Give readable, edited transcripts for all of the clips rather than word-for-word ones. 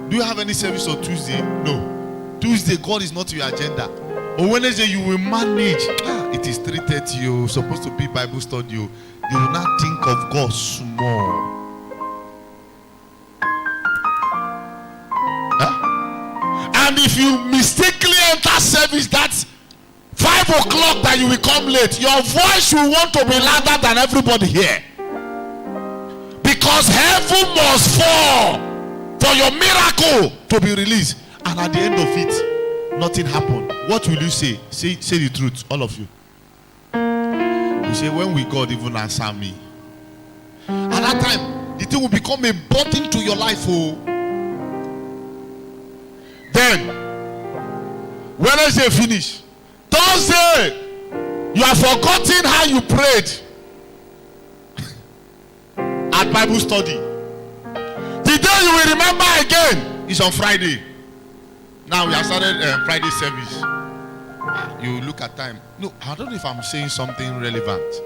Do you have any service on Tuesday? No. Tuesday, God is not your agenda. On Wednesday, you will manage. It is 3:30. You're supposed to be Bible study. You will not think of God small. And if you mistakenly enter service, that's 5 o'clock that you will come late. Your voice will want to be louder than everybody here. Because heaven must fall for your miracle to be released. And at the end of it, nothing happened. What will you say? Say the truth, all of you. You say, when will God even answer me? At that time, the thing will become a burden to your life. Oh. Then, Wednesday finish. Thursday, you have forgotten how you prayed at Bible study. The day you will remember again is on Friday. Now we have started Friday service. You look at time. No, I don't know if I'm saying something relevant.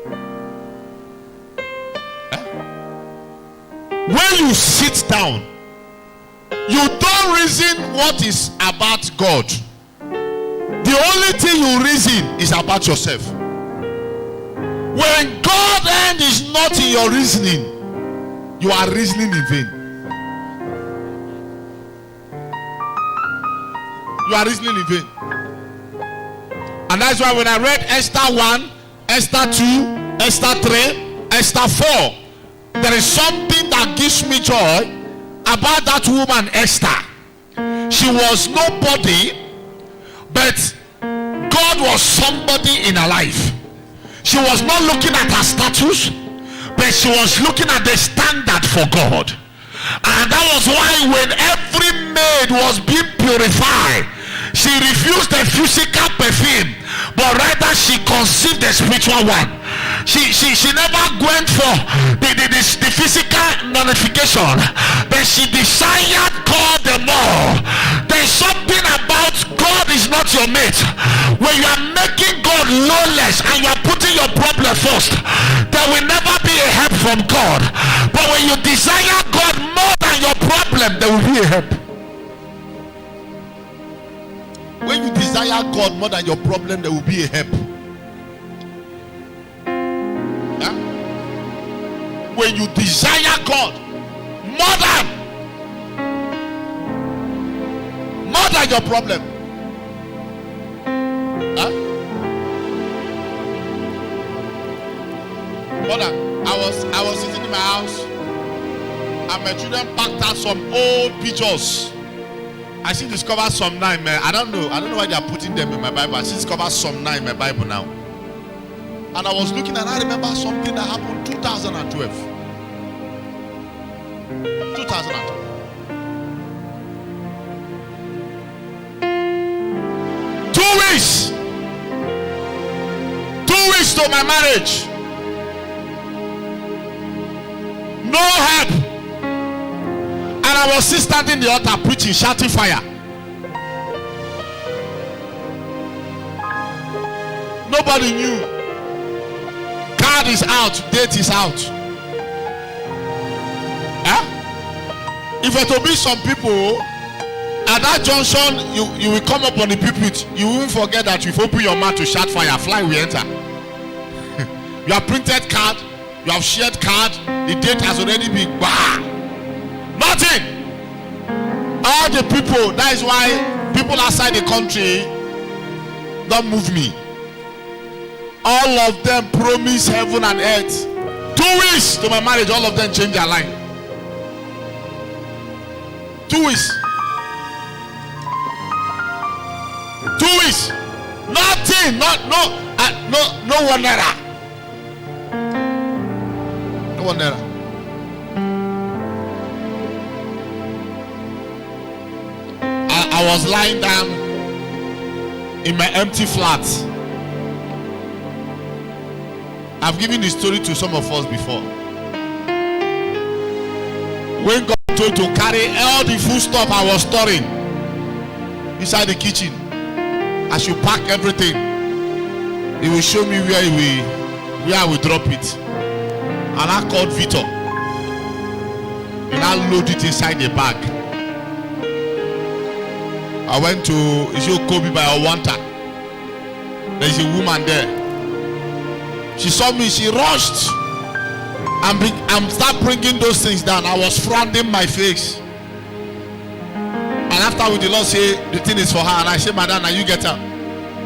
When you sit down, you don't reason what is about God. The only thing you reason is about yourself. When God end is not in your reasoning, you are reasoning in vain. You are reasoning in vain. And that's why when I read Esther 1, Esther 2, Esther 3, Esther 4, there is something that gives me joy about that woman Esther. She was nobody, but God was somebody in her life. She was not looking at her status, but she was looking at the standard for God. And that was why when every maid was being purified, she refused the physical perfume, but rather she conceived the spiritual one. She never went for the physical nullification, but she desired God the more. There's something about God is not your mate. When you are making God lawless and you are putting your problem first, there will never be a help from God. But when you desire God more than your problem, there will be a help. When you desire God more than your problem, there will be a help. Huh? When you desire God more than your problem. Huh? I was sitting in my house and my children packed out some old pictures. I still discover Psalm 9, man. I don't know why they are putting them in my Bible. I still discover Psalm 9 in my Bible now. And I was looking and I remember something that happened 2012. 2012. 2 weeks. 2 weeks to my marriage. No help. And I was still standing in the altar preaching, shouting fire. Nobody knew. Card is out, date is out. If it will be some people at that junction, you will come up on the pulpit, you won't forget that you've opened your mouth to shout fire, fly will enter. You have printed card, you have shared card, the date has already been nothing. All the people, that is why people outside the country don't move me. All of them promise heaven and earth. 2 weeks to my marriage, all of them change their line. 2 weeks. 2 weeks. Nothing. No 1 naira. No 1 naira. I was lying down in my empty flat. I've given this story to some of us before. When God told to carry all the food stuff I was storing inside the kitchen, I should pack everything. He will show me where I will drop it. And I called Victor. And I load it inside the bag. I went to Kobe by Awanta. There's a woman there. She saw me, she rushed and start bringing those things down. I was frowning my face. And after the Lord say the thing is for her, and I say, Madam, now you get her.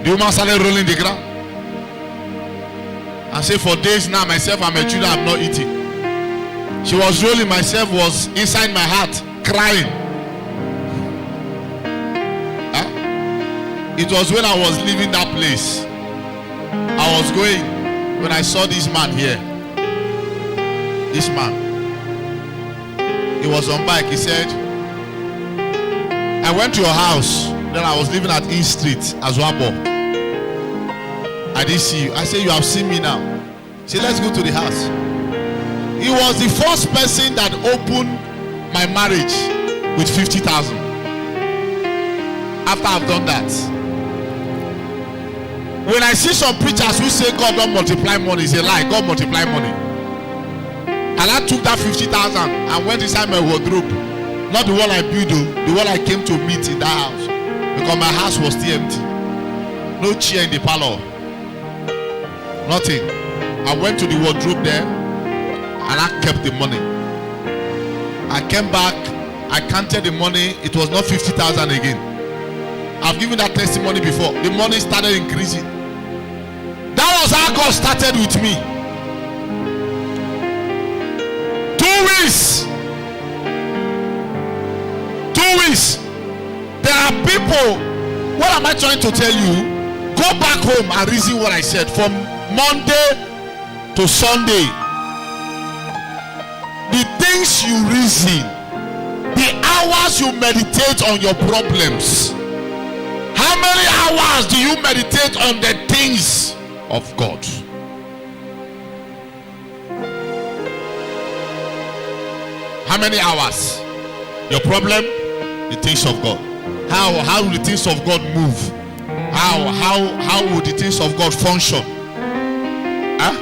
The woman started rolling the ground. I say, for days now, myself and my children have not eaten. She was rolling, myself was inside my heart, crying. It was when I was leaving that place. I was going, when I saw this man here. This man. He was on bike. He said, I went to your house. Then I was living at East Street, Agbor. I didn't see you. I said, you have seen me now. He said, let's go to the house. He was the first person that opened my marriage with 50,000. After I've done that. When I see some preachers who say God don't multiply money, it's a lie. God multiply money. And I took that 50,000 and went inside my wardrobe. Not the one I built, the one I came to meet in that house. Because my house was still empty. No chair in the parlor. Nothing. I went to the wardrobe there and I kept the money. I came back, I counted the money. It was not 50,000 again. I've given that testimony before. The money started increasing. That was how God started with me. 2 weeks. 2 weeks. There are people. What am I trying to tell you? Go back home and reason what I said. From Monday to Sunday, the things you reason, the hours you meditate on your problems. How many hours do you meditate on the things of God? How many hours? Your problem, the things of God. How will the things of God move? How will the things of God function? Huh?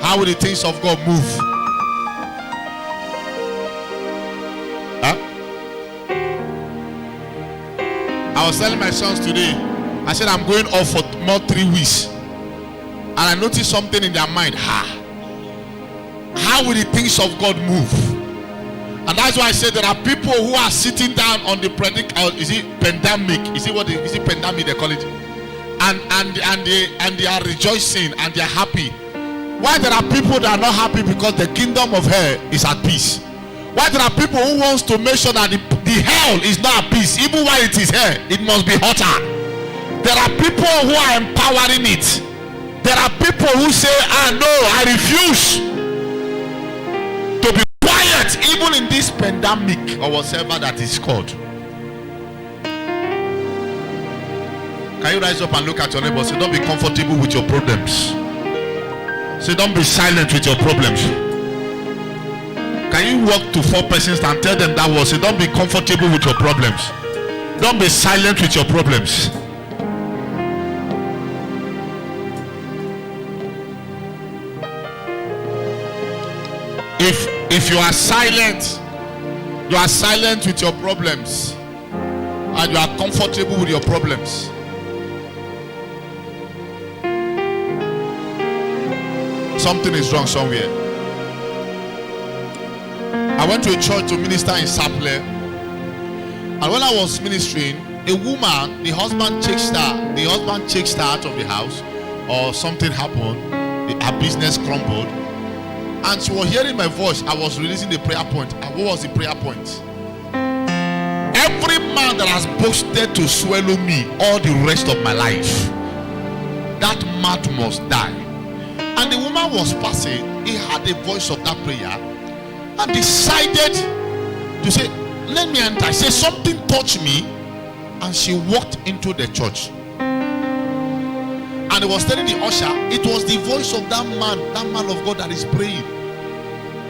How will the things of God move? Huh? I was telling my sons today, I said I'm going off for more 3 weeks. And I noticed something in their mind. How will the things of God move? And that's why I said there are people who are sitting down on the pandemic? Is it pandemic they call it? And they are rejoicing and they are happy. Why there are people that are not happy? Because the kingdom of hell is at peace. Why there are people who wants to make sure that the hell is not at peace? Even while it is hell, it must be hotter. There are people who are empowering it. There are people who say, no, I refuse to be quiet even in this pandemic or whatever that is called. Can you rise up and look at your neighbor? Say, don't be comfortable with your problems. Say, don't be silent with your problems. Can you walk to 4 persons and tell them that word? Say, don't be comfortable with your problems. Don't be silent with your problems. If you are silent with your problems and you are comfortable with your problems, something is wrong somewhere. I went to a church to minister in Saple, and when I was ministering, a woman, the husband chased her out of the house, or something happened, her business crumbled. And she was hearing my voice. I was releasing the prayer point. And what was the prayer point? Every man that has boasted to swallow me all the rest of my life, that man must die. And the woman was passing. He had the voice of that prayer and decided to say, let me enter. Say, something touched me. And she walked into the church. And he was telling the usher, it was the voice of that man of God that is praying,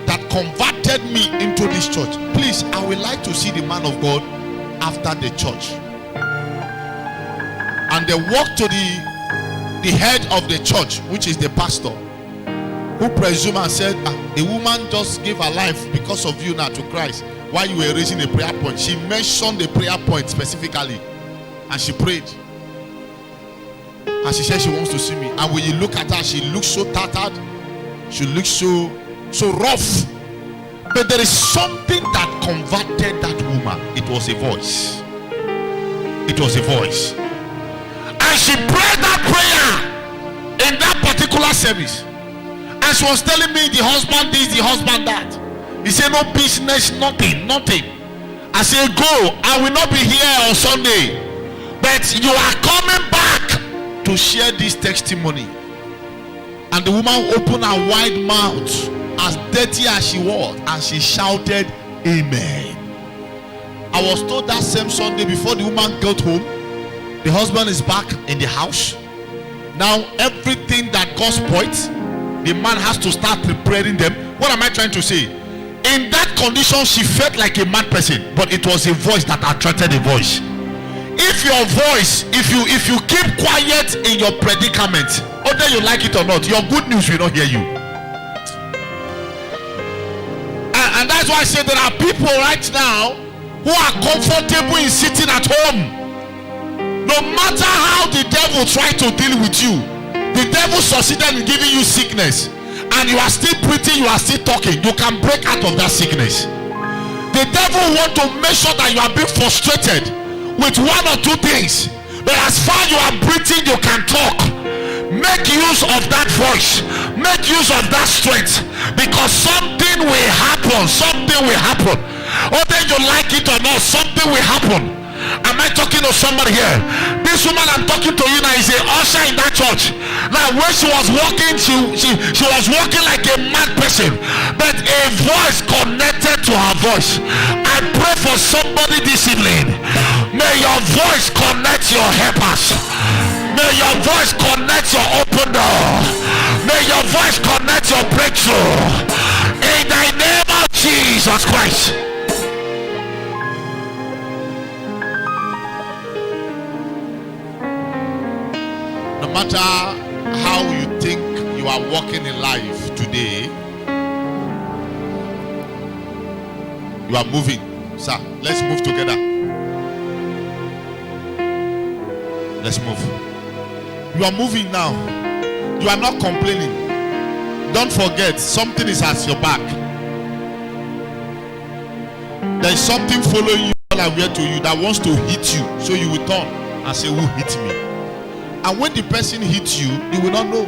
that converted me into this church. Please, I would like to see the man of God after the church. And they walked to the head of the church, which is the pastor, who presumed and said, a woman just gave her life because of you now to Christ. while you were raising a prayer point. She mentioned the prayer point specifically, and she prayed. And she said she wants to see me. And when you look at her, she looks so tattered. She looks so rough. But there is something that converted that woman. It was a voice. It was a voice. And she prayed that prayer in that particular service. And she was telling me the husband this, the husband that. He said no business, nothing. I said go, I will not be here on Sunday. But you are coming back to share this testimony. And the woman opened her wide mouth, as dirty as she was, and she shouted amen. I was told that same Sunday, before the woman got home, the husband is back in the house. Now everything that got spoiled, the man has to start preparing them. What am I trying to say? In that condition, she felt like a mad person, but it was a voice that attracted the voice. If your voice, if you keep quiet in your predicament, whether you like it or not, your good news will not hear you. And that's why I say there are people right now who are comfortable in sitting at home. No matter how the devil tried to deal with you, the devil succeeded in giving you sickness, and you are still breathing, you are still talking. You can break out of that sickness. The devil wants to make sure that you are being frustrated with one or two things, but as far as you are breathing, you can talk. Make use of that voice, make use of that strength, because something will happen. Whether you like it or not, something will happen. Am I talking to somebody here? This woman I'm talking to you now is a usher in that church. Now when she was walking, she was walking like a mad person, but a voice connected to her voice. I pray for somebody this evening. May your voice connect your helpers. May your voice connect your open door. May your voice connect your breakthrough. In the name of Jesus Christ. No matter how you think you are walking in life today, you are moving. Sir, let's move together. Let's move. You are moving now. You are not complaining. Don't forget, something is at your back. There is something following you all the way to you that wants to hit you. So you will turn and say, who hit me? And when the person hits you, you will not know.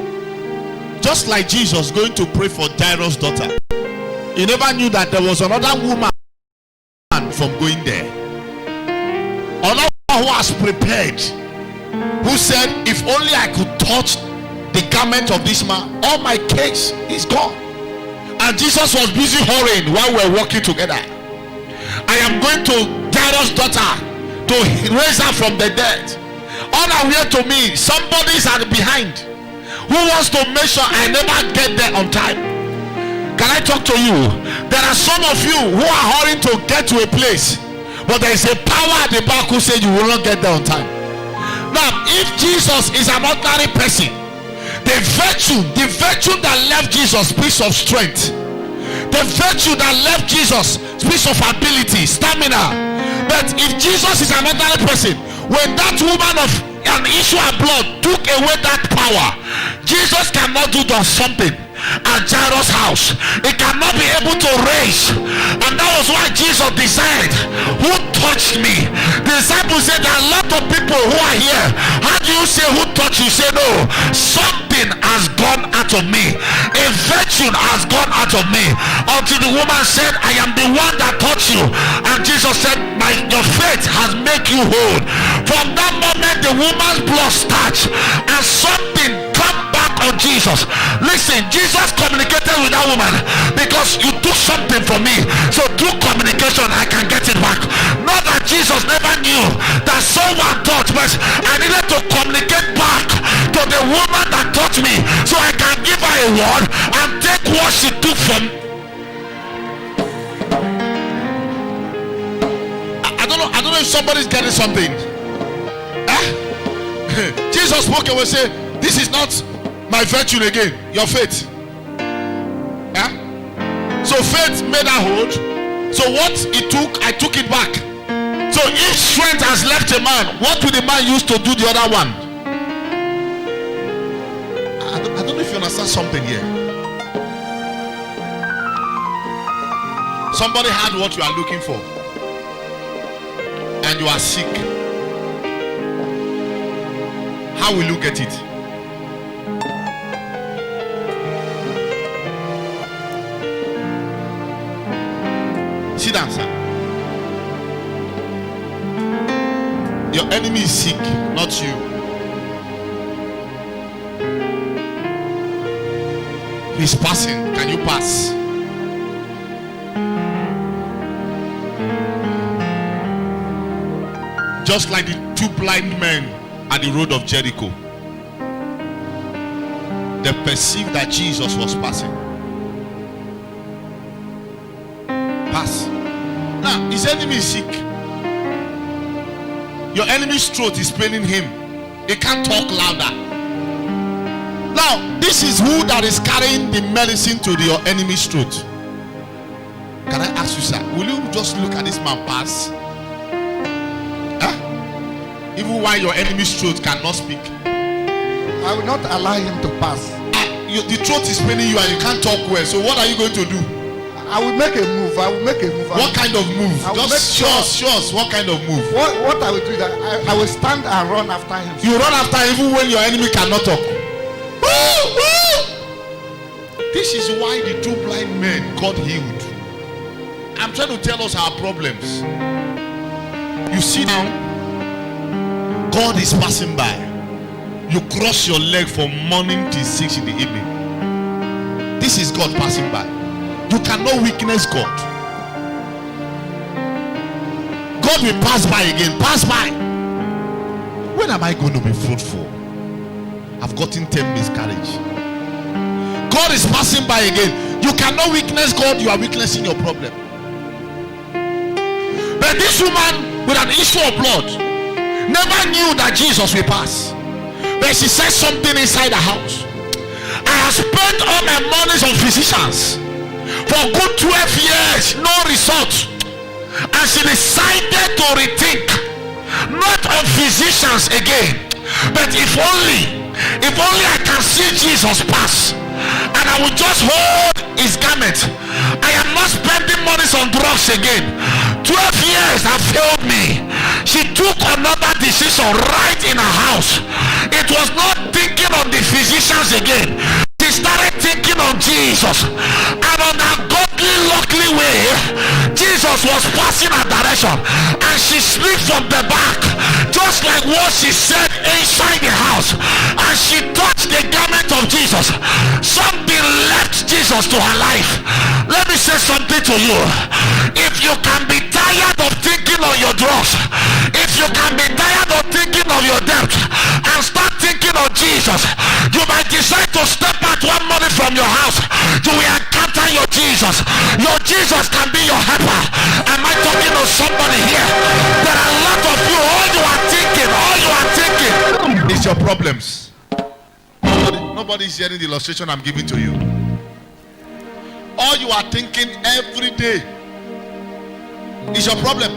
Just like Jesus going to pray for Jairus' daughter. He never knew that there was another woman from going there. Another one who has prepared, who said, if only I could touch the garment of this man, all my case is gone. And Jesus was busy hurrying while we were walking together. I am going to Jairus' daughter to raise her from the dead. Unaware to me, somebody is behind who wants to make sure I never get there on time. Can I talk to you? There are some of you who are hurrying to get to a place, but there is a power at the back who said you will not get there on time. Now, if Jesus is an ordinary person, the virtue that left Jesus speaks of strength. The virtue that left Jesus speaks of ability, stamina. But if Jesus is an ordinary person, when that woman of an issue of blood took away that power, Jesus cannot do something at Jairus' house. He cannot be able to raise. And that was why Jesus decided, who touched me? The disciples said, there are a lot of people who are here. How do you say who touched you? Say no, something has gone out of me. A virtue has gone out of me. Until the woman said, I am the one that touched you. And Jesus said, your faith has made you whole. From that moment, the woman's blood starts, and something come back on Jesus. Listen, Jesus communicated with that woman because you took something from me. So through communication, I can get it back. Not that Jesus never knew that someone touched, but I needed to communicate back to the woman that touched me, so I can give her a word and take what she took from. I don't know if somebody's getting something. Jesus spoke and will say, this is not my virtue again, your faith. So faith made her hold. So what it took, I took it back. So if strength has left a man, what will the man use to do the other one? I don't know if you understand something here. Somebody had what you are looking for, and you are sick. How will you get it? Sit down, sir. Your enemy is sick, not you. He's passing. Can you pass? Just like the two blind men at the road of Jericho, they perceived that Jesus was passing. Pass. Now, his enemy is sick. Your enemy's throat is paining him. He can't talk louder. Now, this is who that is carrying the medicine to your enemy's throat. Can I ask you, sir, will you just look at this man pass? Even while your enemy's throat cannot speak. I will not allow him to pass. The throat is paining you and you can't talk well. So what are you going to do? I will make a move. What kind of move? Just show us what kind of move. What I will do is that I will stand and run after him. You run after him even when your enemy cannot talk. This is why the two blind men got healed. I'm trying to tell us our problems. You see now, God is passing by. You cross your leg from morning till 6 in the evening. This is God passing by. You cannot witness God. God will pass by again. Pass by. When am I going to be fruitful? I've gotten 10 miscarriage. God is passing by again. You cannot witness God. You are witnessing your problem. But this woman with an issue of blood never knew that Jesus will pass. But she said something inside the house. I have spent all my money on physicians for good 12 years, no result. And she decided to rethink, not of physicians again, but if only I can see Jesus pass, and I will just hold his garment. I am not spending money on drugs again. 12 years have failed me. She took another decision right in her house. It was not thinking on the physicians again. She started thinking on Jesus, and on a godly, luckily way, Jesus was passing her direction, and she slipped from the back, just like what she said inside the house, and she touched the garment of Jesus. Something left Jesus to her life. Let me say something to you. If you can be tired of thinking on your drugs, if you can be tired of thinking of your debt, and start thinking of Jesus, you might decide to step out one money from your house. You will encounter your Jesus. Your Jesus can be your helper. Am I talking to somebody here? There are a lot of you, all you are thinking is your problems. Nobody is hearing the illustration I'm giving to you. All you are thinking every day is your problem.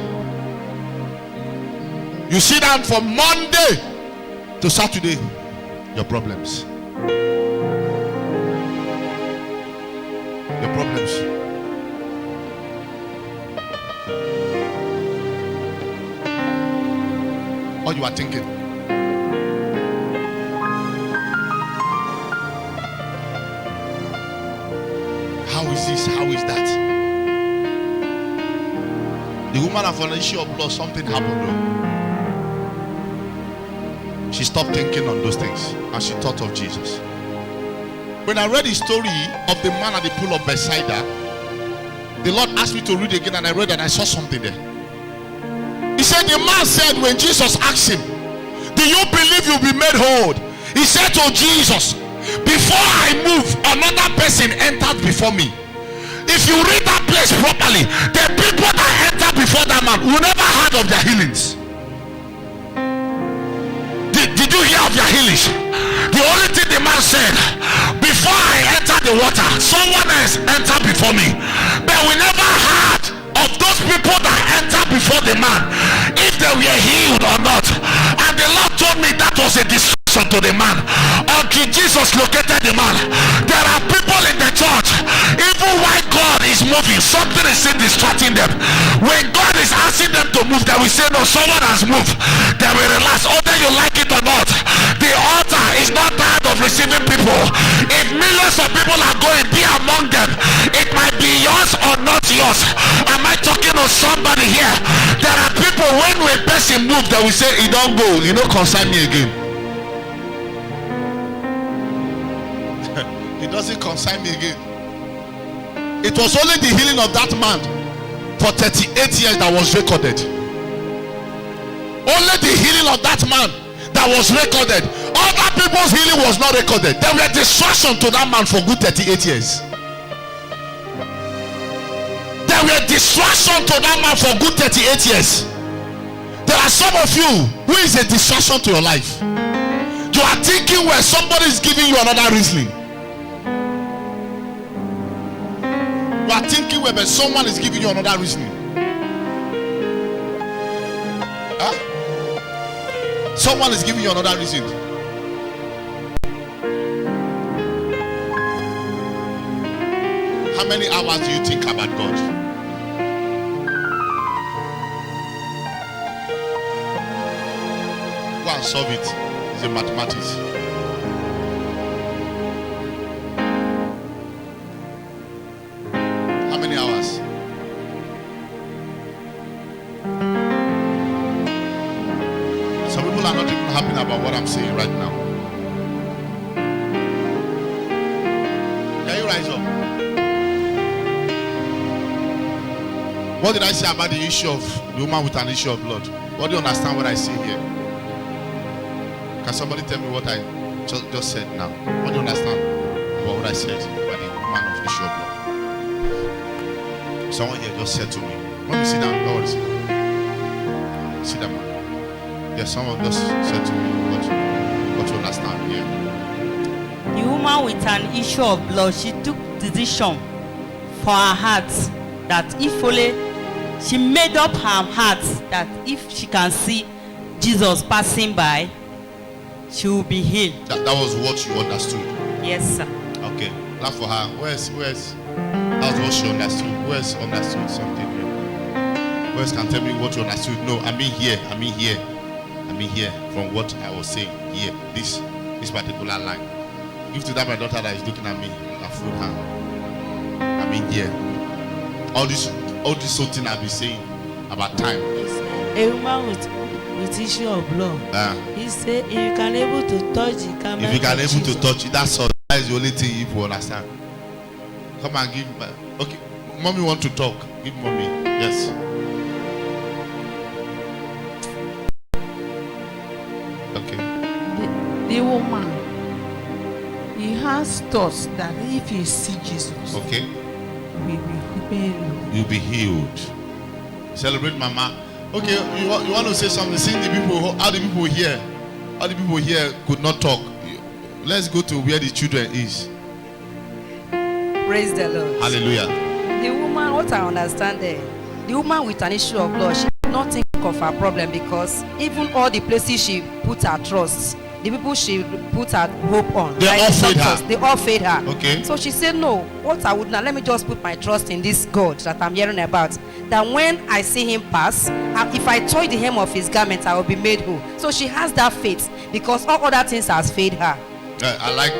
You sit down from Monday to Saturday, your problems. Your problems. All you are thinking. How is this? How is that? The woman of an issue of blood, something happened though. She stopped thinking on those things and she thought of Jesus. When I read the story of the man at the pool of Bethsaida, the Lord asked me to read again, and I read and I saw something there. He said, the man said when Jesus asked him, do you believe you'll be made whole? He said to Jesus, before I move, another person entered before me. If you read that place properly, the people that entered before that man will never heard of their healings. Did you hear of their healings? The only thing the man said, before I enter the water, someone else entered before me. But we never heard of they were healed or not. And the Lord told me that was a distraction to the man until Jesus located the man. There are people in the church, even while God is moving, something is still distracting them. When God is asking them to move, they will say, no, someone has moved. They will relax, whether you like it or not. The altar is not tired of receiving people. If millions of people are going, be among them. It might be yours or not yours. Am I talking to somebody here? There are people, when a person moves, they will say, he don't go, you don't concern me again. It doesn't concern me again. It was only the healing of that man for 38 years that was recorded. Only the healing of that man that was recorded. Other people's healing was not recorded. There were distraction to that man for good 38 years. There were distraction to that man for good 38 years. There are some of you who is a distraction to your life. You are thinking where somebody is giving you another reasoning. You are thinking where someone is giving you another reasoning. Huh? Someone is giving you another reason. How many hours do you think about God? Go and solve it. It's a mathematics. How many hours? Some people are not even happy about what I'm saying right now. Can you rise up? What did I say about the issue of the woman with an issue of blood? What do you understand what I say here? Can somebody tell me what I just said now? What do you understand about what I said about the woman of issue of blood? Someone here just said to me, let me sit down. Don't worry, sit down. Sit down, man. Yes, someone just said to me what you understand here. The woman with an issue of blood, she took decision for her heart that if only she made up her heart that if she can see Jesus passing by, she will be healed. That was what you understood? Yes, sir. Okay, not for her. Where's that's what she understood. Where's understood something here? Where's can tell me what you understood? No, I mean here from what I was saying here. This particular line. Give to that my daughter that is looking at me, a full hand. I mean here. All this something I've been saying about time. A woman with issue of blood. He said if you can able to touch it, if you can able to touch it, that's all. That is the only thing you will understand. Come and give. Okay, mommy want to talk. Give mommy. Yes. Okay. The woman, he has thoughts that if you see Jesus, okay, you'll be healed. Celebrate, mama. Okay, you want to say something? See the people. How the people here? How the people here could not talk? Let's go to where the children is. Praise the Lord. Hallelujah. The woman, what I understand there, the woman with an issue of blood, she did not think of her problem because even all the places she put her trust, the people she put her hope on, they all failed her. They all failed her. Okay. So she said, no, what I would now, let me just put my trust in this God that I'm hearing about. That when I see him pass, if I touch the hem of his garment, I will be made whole. So she has that faith because all other things has failed her. I like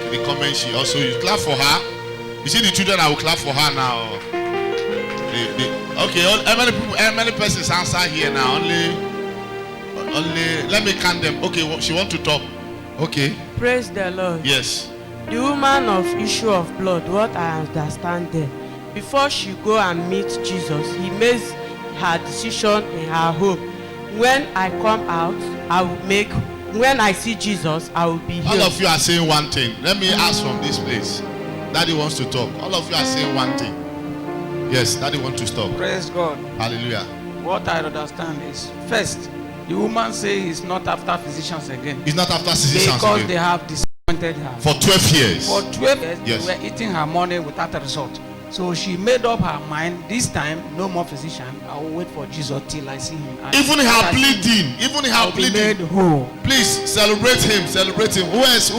the comment she also used. Clap for her. You see the children, I will clap for her now. Okay, how many persons answer here now? Only, let me count them. Okay, she want to talk. Okay. Praise the Lord. Yes. The woman of issue of blood, what I understand there, before she go and meet Jesus, he makes her decision in her home. When I come out, I will make. When I see Jesus, I will be healed. All of you are saying one thing. Let me ask from this place. Daddy wants to talk. All of you are saying one thing. Yes, Daddy wants to stop. Praise God. Hallelujah. What I understand is, first, the woman says he's not after physicians again. He's not after physicians because again. they have disappointed her. For 12 years. For 12 years, yes. They were eating her money without a result. So she made up her mind, this time, no more physician. I will wait for Jesus till I see him. And Even her pleading, I'll be made whole. Please celebrate him, celebrate him. Who else?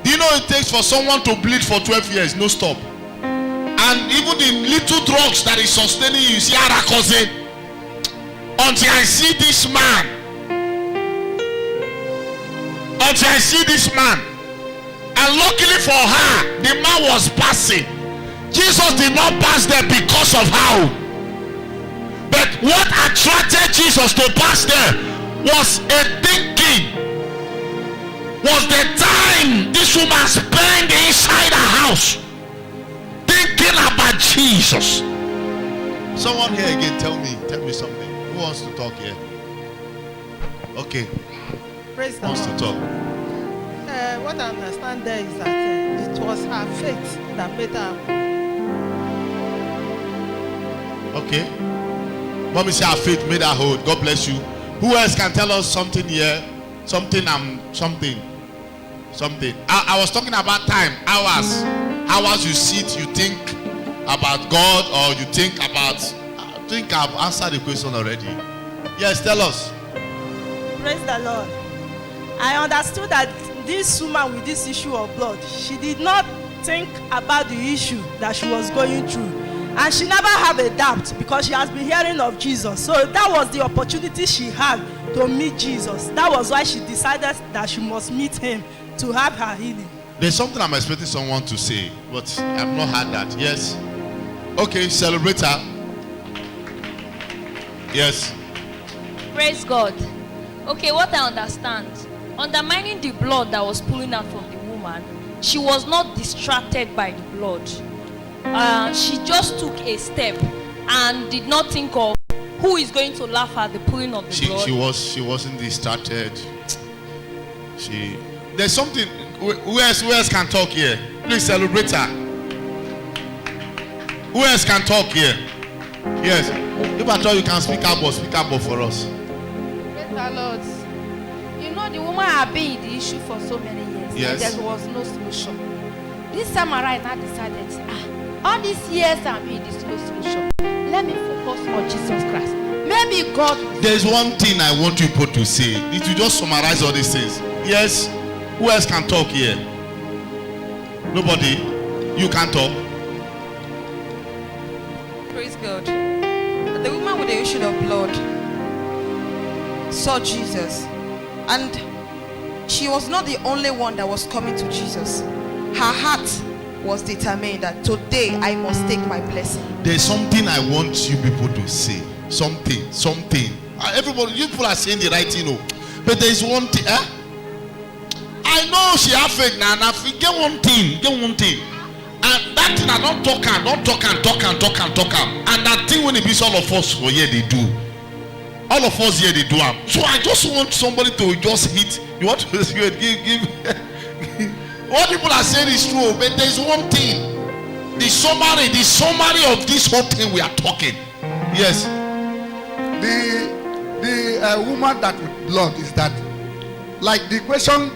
Do you know it takes for someone to bleed for 12 years, no stop? And even the little drugs that is sustaining you, see Arakose, until I see this man. And luckily for her, the man was passing. Jesus did not pass there because of how. But what attracted Jesus to pass there was a thinking. Was the time this woman spent inside her house thinking about Jesus. Someone here again, tell me something. Who wants to talk here? Okay. Praise Who the wants to Lord. talk? What I understand there is that it was her faith that made her. Okay. Mommy say her faith made her hold. God bless you. Who else can tell us something here? Something. I was talking about time, hours. Hours you sit, you think about God, or you think about. I think I've answered the question already. Yes, tell us. Praise the Lord. I understood that this woman with this issue of blood, she did not think about the issue that she was going through. And she never had a doubt because she has been hearing of Jesus. So that was the opportunity she had to meet Jesus. That was why she decided that she must meet him to have her healing. There's something I'm expecting someone to say, but I've not had that. Yes. Okay, celebrate her. Yes. Praise God. Okay, what I understand, undermining the blood that was pulling out from the woman, she was not distracted by the blood. She just took a step and did not think of who is going to laugh at the pulling of the blood. She wasn't distracted. There's something. Who else can talk here? Please celebrate her. Who else can talk here? Yes. If I tell you can speak Agbor for us. Praise the Lord. You know, the woman had been in the issue for so many years. Yes. And there was no solution. This time around, I decided, all these years I've been in this no solution. Let me focus on Jesus Christ. Maybe God. There's one thing I want you people to say. It will just summarize all these things. Yes. Who else can talk here? Nobody? You can talk. Praise God. The woman with the issue of blood saw Jesus, and she was not the only one that was coming to Jesus. Her heart was determined that today I must take my blessing. There's something I want you people to say. Something. Everybody, you people are saying the right thing, but there's one thing. I know she have faith now. Get one thing. And that thing I don't talk and. And that thing when it be all of us for here they do. All of us here they do. So I just want somebody to just hit. You want to give. What people are saying is true, but there's one thing. The summary of this whole thing we are talking. Yes. The woman that with blood is that, like the question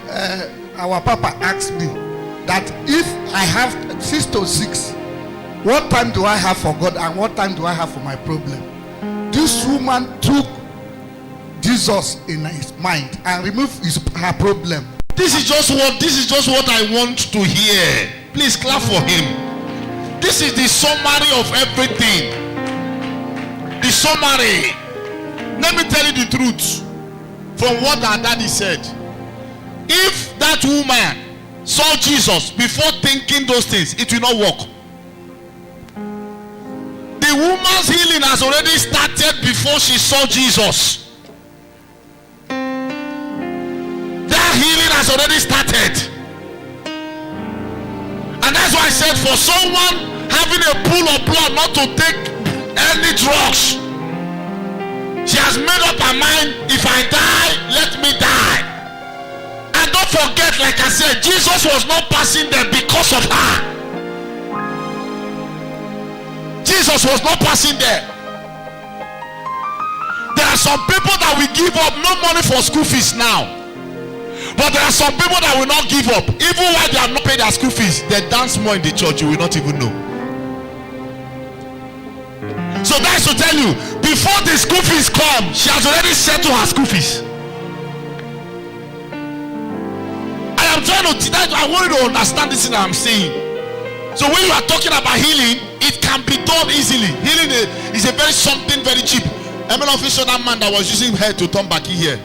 our papa asked me, that if I have 6 to 6, what time do I have for God and what time do I have for my problem? This woman took Jesus in his mind and removed her problem. This is just what I want to hear. Please clap for him. This is the summary of everything. The summary. Let me tell you the truth from what our daddy said. If that woman saw Jesus before thinking those things, it will not work. The woman's healing has already started before she saw Jesus. That healing has already started. And that's why I said for someone having a pool of blood not to take any drugs, she has made up her mind, if I die, let me die. And don't forget, like I said, Jesus was not passing there because of her. Jesus was not passing there. There are some people that will give up no money for school fees now. But there are some people that will not give up. Even while they have not paid their school fees, they dance more in the church, you will not even know. So that's to tell you, before the school fees come, she has already settled her school fees. I am trying to teach. I want you to understand this thing that I'm saying. So when you are talking about healing, it can be done easily. Healing is a very something very cheap. I'm an officer, that man that was using hair to turn back here.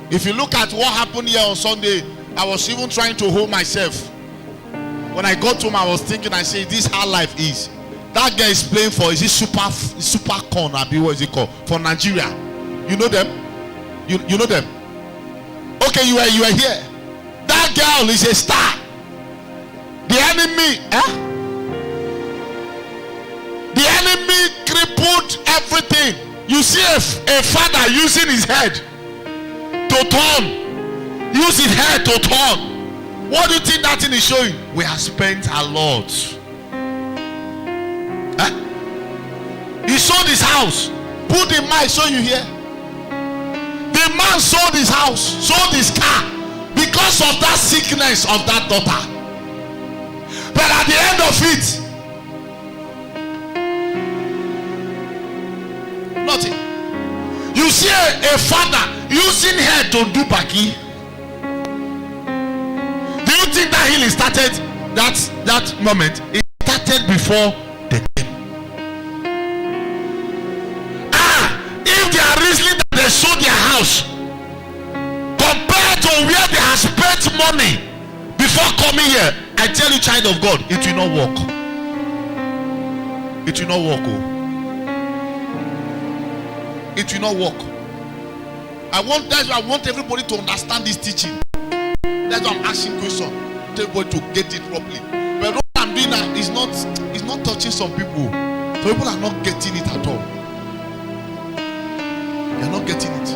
If you look at what happened here on Sunday, I was even trying to hold myself. When I got home, I was thinking, I say, this is how life is. That guy is playing for, is it super corn? What is it called? For Nigeria. You know them? You know them? Okay, you are here. That girl is a star. The enemy, the enemy crippled everything. You see a father using his head to turn. Use his head to turn. What do you think that thing is showing? We have spent a lot. He sold his house. Put the mic so you hear. The man sold his house, sold his car because of that sickness of that daughter. But at the end of it, nothing. You see a father using hair to do baki. Do you think that healing started that moment? It started before the game. If they are reasoning that they sold their house compared to where they have spent money before coming here, I tell you, child of God, it will not work. It will not work. Oh. It will not work. That's why I want everybody to understand this teaching. That's why I'm asking questions. Everybody to get it properly. But what I'm doing now is not touching some people. Some people are not getting it at all. They are not getting it.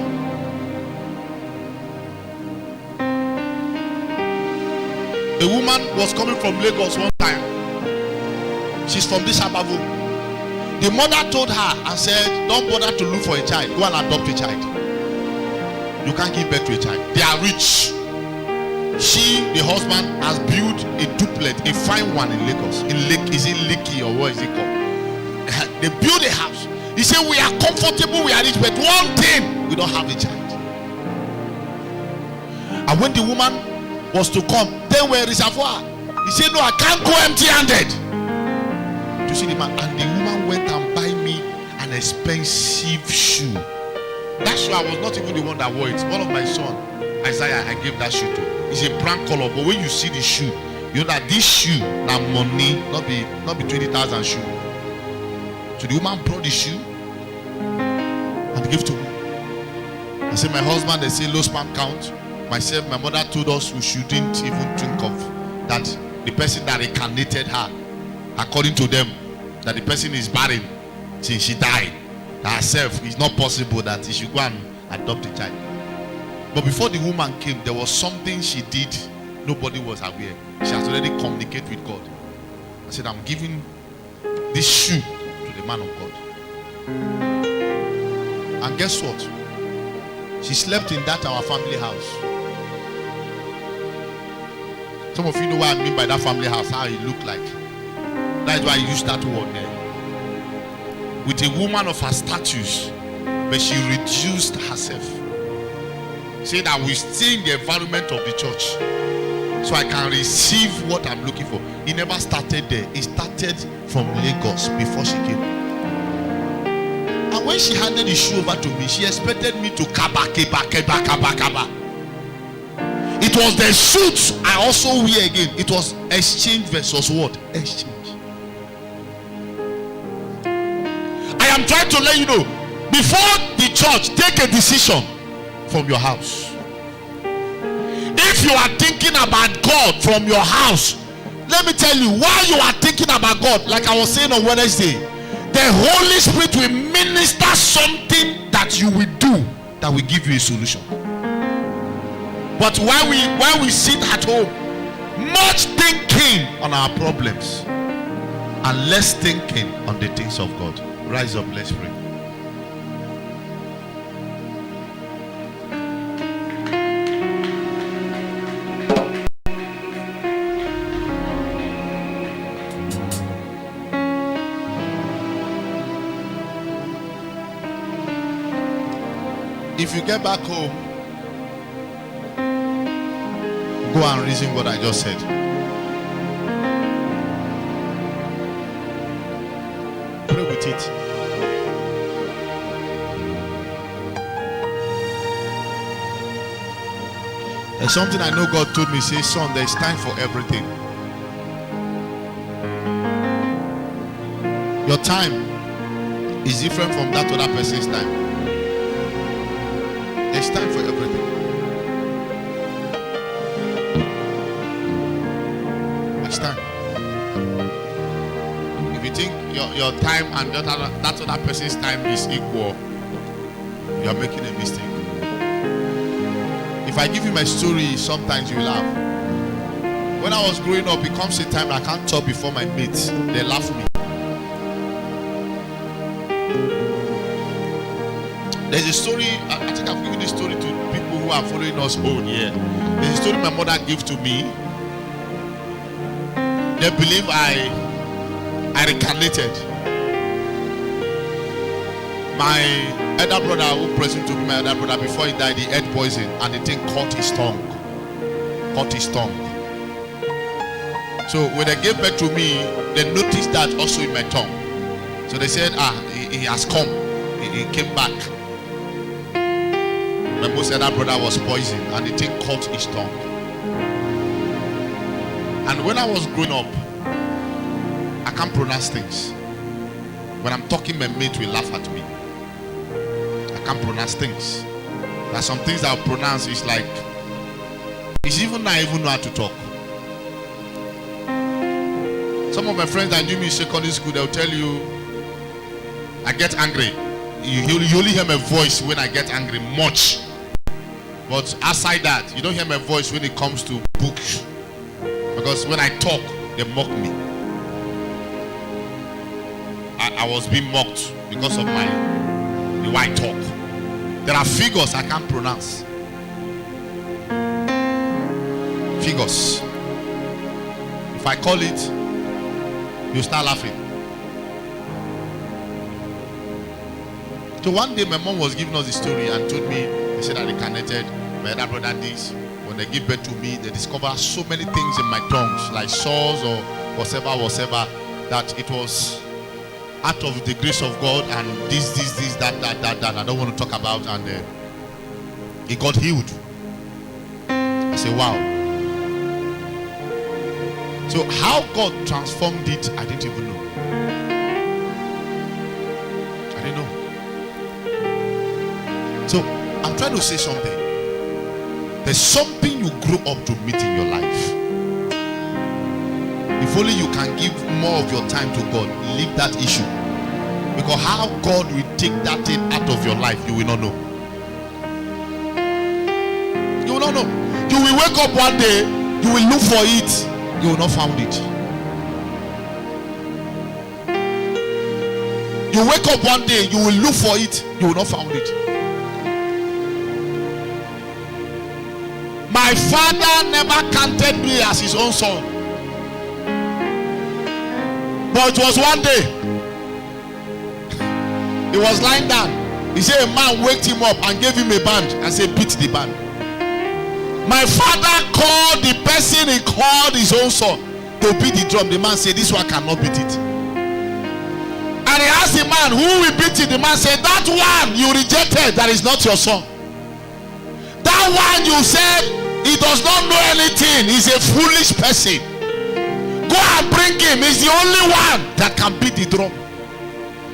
A woman was coming from Lagos one time. She's from this Asaba. The mother told her and said, don't bother to look for a child. Go and adopt a child. You can't give birth to a child. They are rich. She, the husband, has built a duplex, a fine one in Lagos. Is it Lekki or what is it called? They built a house. He said, we are comfortable, we are rich, but one thing, we don't have a child. And when the woman was to come, they were reservoir. He said, no, I can't go empty-handed. You see the man, and the woman went and buy me an expensive shoe. That shoe, I was not even the one that wore it. One of my son, Isaiah, I gave that shoe to. It's a brown color, but when you see the shoe, you know that this shoe, that money, not be 20,000 shoe. So the woman brought the shoe and gave to me. I said, my husband, they say low sperm count. Myself, my mother told us we shouldn't even think of that the person that incarnated her, according to them, that the person is barren since she died. Herself, it's not possible that she should go and adopt a child. But before the woman came, there was something she did. Nobody was aware. She has already communicated with God. I said, I'm giving this shoe to the man of God. And guess what? She slept in that our family house. Some of you know what I mean by that family house, how it looked like. That's why I used that word there. With a woman of her status, but she reduced herself. Say that we stay in the environment of the church so I can receive what I'm looking for. It never started there. It started from Lagos before she came. And when she handed the shoe over to me, she expected me to kaba. It was the suits I also wear again. It was exchange versus what? Exchange. I am trying to let you know, before the church, take a decision from your house. If you are thinking about God from your house, let me tell you, while you are thinking about God, like I was saying on Wednesday, the Holy Spirit will minister something that you will do that will give you a solution. But while we sit at home, much thinking on our problems and less thinking on the things of God. Rise up, let's pray. If you get back home, go and reason what I just said. Pray with it. There's something I know God told me. Say, son, there's time for everything. Your time is different from that other person's time. There's time for everything. There's time. If you think your time and that other person's time is equal, you are making a mistake. If I give you my story, sometimes you laugh. When I was growing up, it comes a time I can't talk before my mates. They laugh me. There's a story, I think I've given this story to people who are following us home here. There's a story my mother gave to me. They believe I reincarnated. My elder brother, who presumed to be my elder brother, before he died, he ate poison and the thing caught his tongue. Caught his tongue. So when they gave birth to me, they noticed that also in my tongue. So they said, he has come. He came back. My most elder brother was poisoned and the thing caught his tongue. And when I was growing up, I can't pronounce things. When I'm talking, my mate will laugh at me. I can't pronounce things. There are some things I'll pronounce, it's like, it's even I even know how to talk. Some of my friends that knew me in secondary school, they'll tell you, I get angry. You only hear my voice when I get angry, much. But aside that, you don't hear my voice when it comes to books. Because when I talk, they mock me. I was being mocked because of the way I talk. There are figures I can't pronounce. Figures. If I call it, you start laughing. So one day my mom was giving us the story and told me, they said I reincarnated, my elder brother this. When they give birth to me, they discover so many things in my tongues, like sores or whatever, that it was out of the grace of God and this, that. I don't want to talk about, and he got healed. I say, wow. So how God transformed it, I didn't even know. I didn't know. So I'm trying to say something. There's something you grew up to meet in your life. If only you can give more of your time to God, leave that issue. Because how God will take that thing out of your life, you will not know. You will not know. You will wake up one day, you will look for it, you will not find it. You wake up one day, you will look for it, you will not find it. My father never counted me as his own son. But it was one day, he was lying down. He said a man waked him up and gave him a band and said, beat the band. My father called the person he called his own son to beat the drum. The man said, this one cannot beat it. And he asked the man, who will beat it? The man said, that one you rejected, that is not your son. That one you said, he does not know anything. He's a foolish person. Go and bring him. He's the only one that can beat the drum.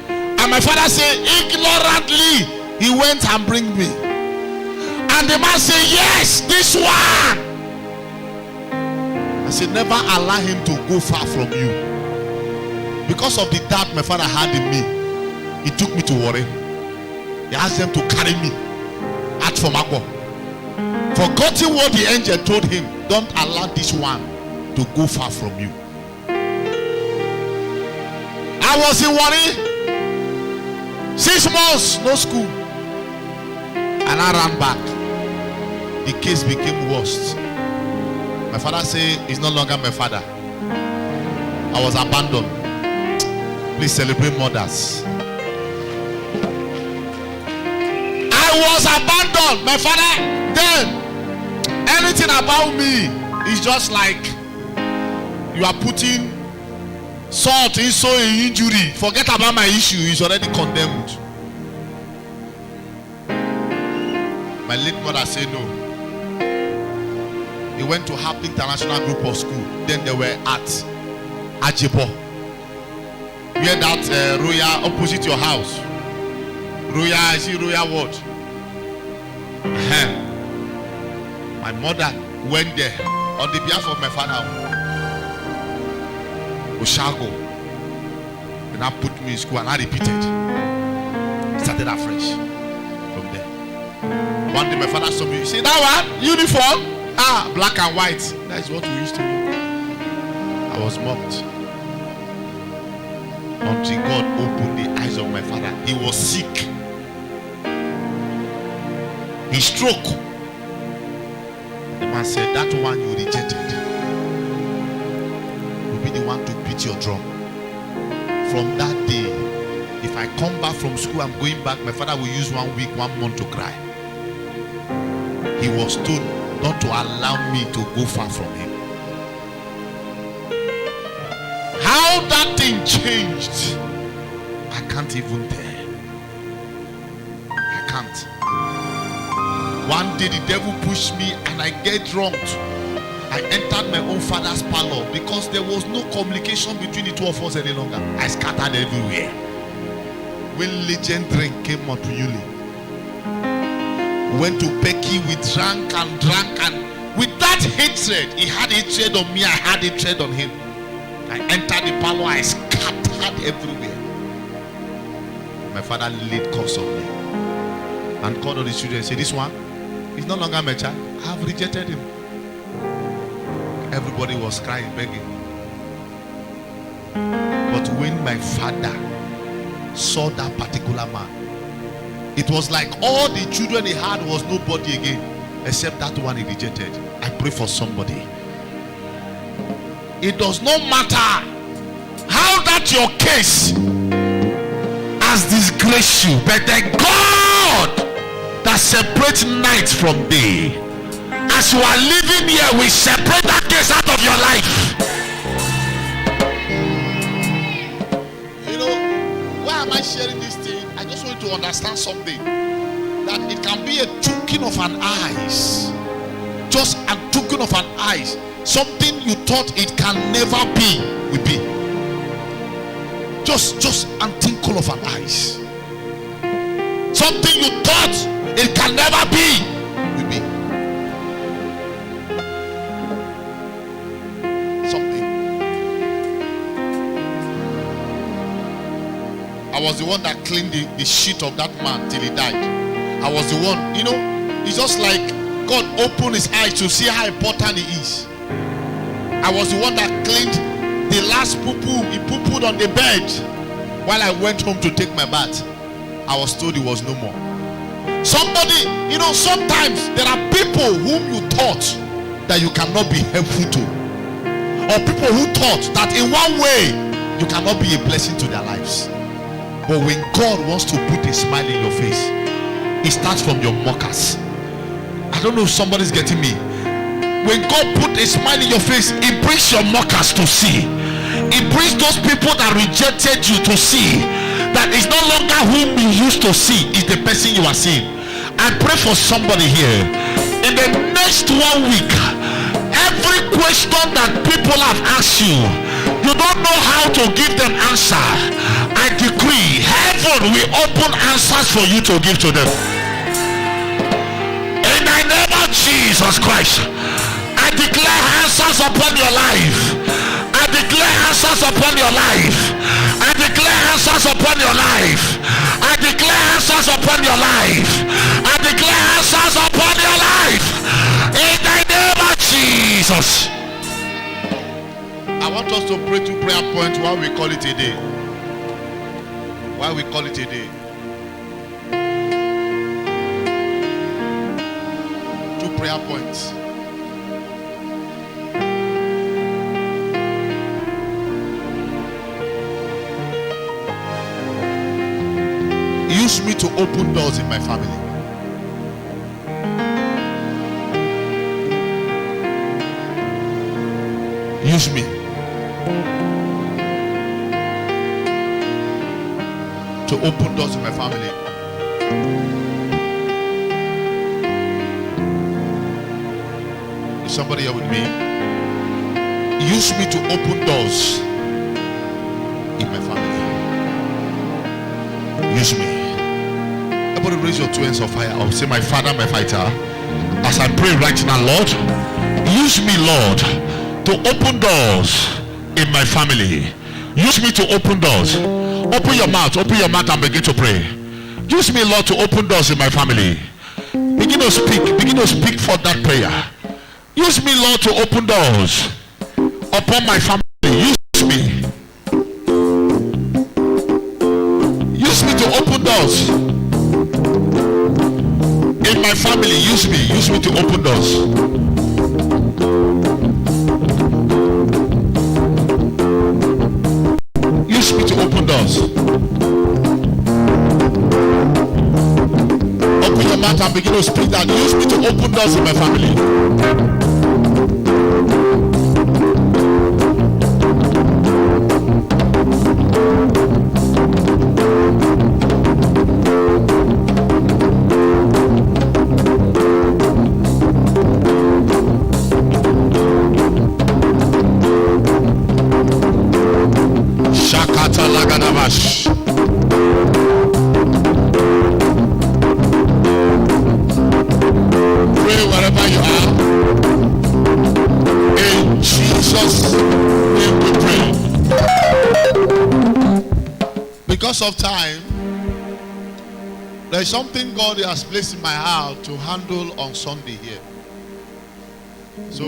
And my father said, ignorantly, he went and bring me. And the man said, yes, this one. I said, never allow him to go far from you. Because of the doubt my father had in me, he took me to Warren. He asked them to carry me out from Agbor. Forgetting what the angel told him, don't allow this one to go far from you. I was in Warren, 6 months, no school. And I ran back. The case became worse. My father said, he's no longer my father. I was abandoned. Please celebrate mothers. I was abandoned. My father, then anything about me is just like you are putting salt into an injury. Forget about my issue, it's already condemned. My late mother said no. He went to Happy International Group of School. Then they were at Agbor. Where that Royal opposite your house. Royal, I see Royal what? My mother went there on the behalf of my father. Oshago. And I put me in school and I repeated. Started afresh from there. One day my father saw me. See that one? Uniform? Ah, black and white. That is what we used to do. I was mocked. Until God opened the eyes of my father. He was sick. He stroke. The man said, that one you rejected will be the one to beat your drum. From that day, if I come back from school, I'm going back, my father will use 1 week, 1 month to cry. He was told not to allow me to go far from him. How that thing changed, I can't even tell. I can't. One day the devil pushed me and I get drunk. I entered my own father's parlor because there was no communication between the two of us any longer. I scattered everywhere. When legend drink came up to Yuli, went to Becky, we drank and with that hatred, he had hatred on me, I had hatred on him. I entered the parlor, I scattered everywhere. My father laid curse on me and called all the children and said, this one is no longer my child. I have rejected him. Everybody was crying, begging. But when my father saw that particular man, it was like all the children he had was nobody again except that one he rejected. I pray for somebody. It does not matter how that your case has disgraced you, but the God that separates night from day, as you are living here, we separate that case out of your life. You know, why am I sharing this thing? I just want you to understand something, that it can be a twinkling of an eyes, just a twinkling of an eyes. Something you thought it can never be will be. Just a twinkle of an eyes. Something you thought it can never be will be. Something. I was the one that cleaned the sheet of that man till he died. I was the one, you know, it's just like God opened his eyes to see how important he is. I was the one that cleaned the last poo-poo he poo-pooed on the bed while I went home to take my bath. I was told he was no more. Somebody, you know, sometimes there are people whom you thought that you cannot be helpful to, or people who thought that in one way you cannot be a blessing to their lives. But when God wants to put a smile in your face, it starts from your mockers. I don't know if somebody's getting me. When God put a smile in your face, it brings your mockers to see. It brings those people that rejected you to see that it's no longer whom you used to see, is the person you are seeing. I pray for somebody here. In the next 1 week, every question that people have asked you, you don't know how to give them answer. I decree heaven will open answers for you to give to them. In the name of Jesus Christ, I declare answers upon your life. I declare answers upon your life. I declare answers upon your life. I declare answers upon your life. I declare answers upon your life. In the name of Jesus. I want us to pray 2 prayer points while we call it a day. While we call it a day. 2 prayer points. Use me to open doors in my family. Use me to open doors in my family. Is somebody here with me? Use me to open doors in my family. Use me. Everybody raise your 2 hands of fire. I'll say, my Father, my fighter. As I pray right now, Lord, use me, Lord, to open doors in my family. Use me to open doors. Open your mouth and begin to pray. Use me, Lord, to open doors in my family. Begin to speak for that prayer. Use me, Lord, to open doors upon my family. Use me. Use me to open doors in my family. Use me to open doors. Use me to open doors. Open your mouth and begin to speak that. Use me to open doors in my family. Pray wherever you are. In Jesus' name we pray. Because of time, there is something God has placed in my heart to handle on Sunday here. So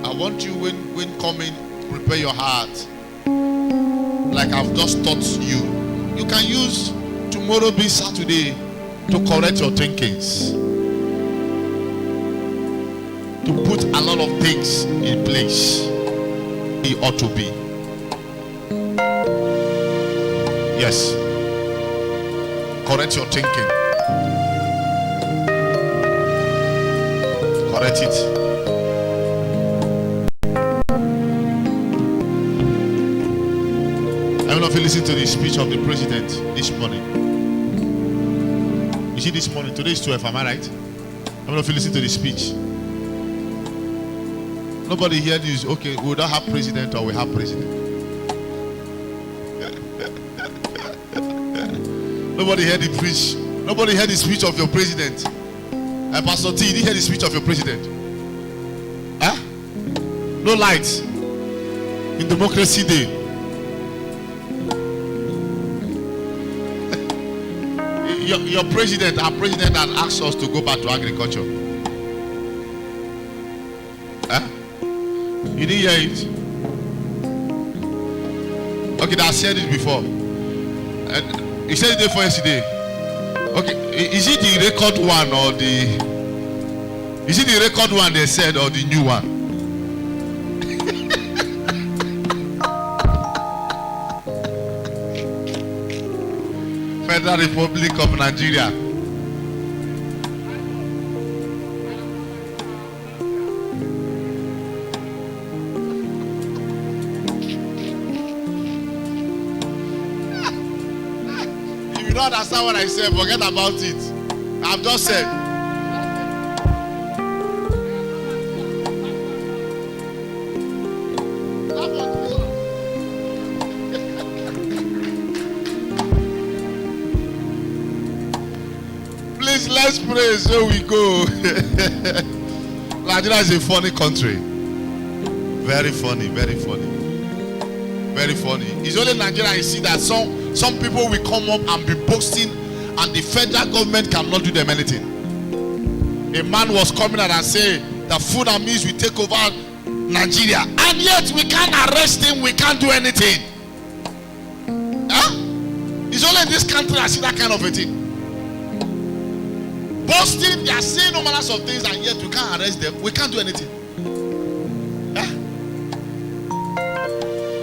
I want you, when coming, prepare your heart. Like I've just taught you. You can use tomorrow being Saturday to correct your thinkings. To put a lot of things in place. It ought to be. Yes. Correct your thinking. Correct it. I don't know if you listen to the speech of the president this morning. You see this morning, today is 12, am I right? I don't know if you listen to the speech. Nobody here is okay, we don't have president or we have president. Nobody heard the preach. Nobody heard the speech of your president. Pastor T, you didn't hear the speech of your president. Huh? No lights in Democracy Day. Your president, our president, had asked us to go back to agriculture. Huh? You didn't hear it? Okay, I said it before. He said it for yesterday. Okay, is it the record one or the? Is it the record one they said or the new one? Federal Republic of Nigeria. If you don't understand what I said, forget about it. I've just said. Please, let's pray so we go. Nigeria is a funny country. Very funny, very funny. Very funny. It's only Nigeria you see that some people will come up and be boasting and the federal government cannot do them anything. A man was coming out and saying the food and means will take over Nigeria, and yet we can't arrest him, we can't do anything. Huh? It's only in this country I see that kind of a thing. Boasting, they are saying no manners of things, and yet we can't arrest them, we can't do anything. Huh?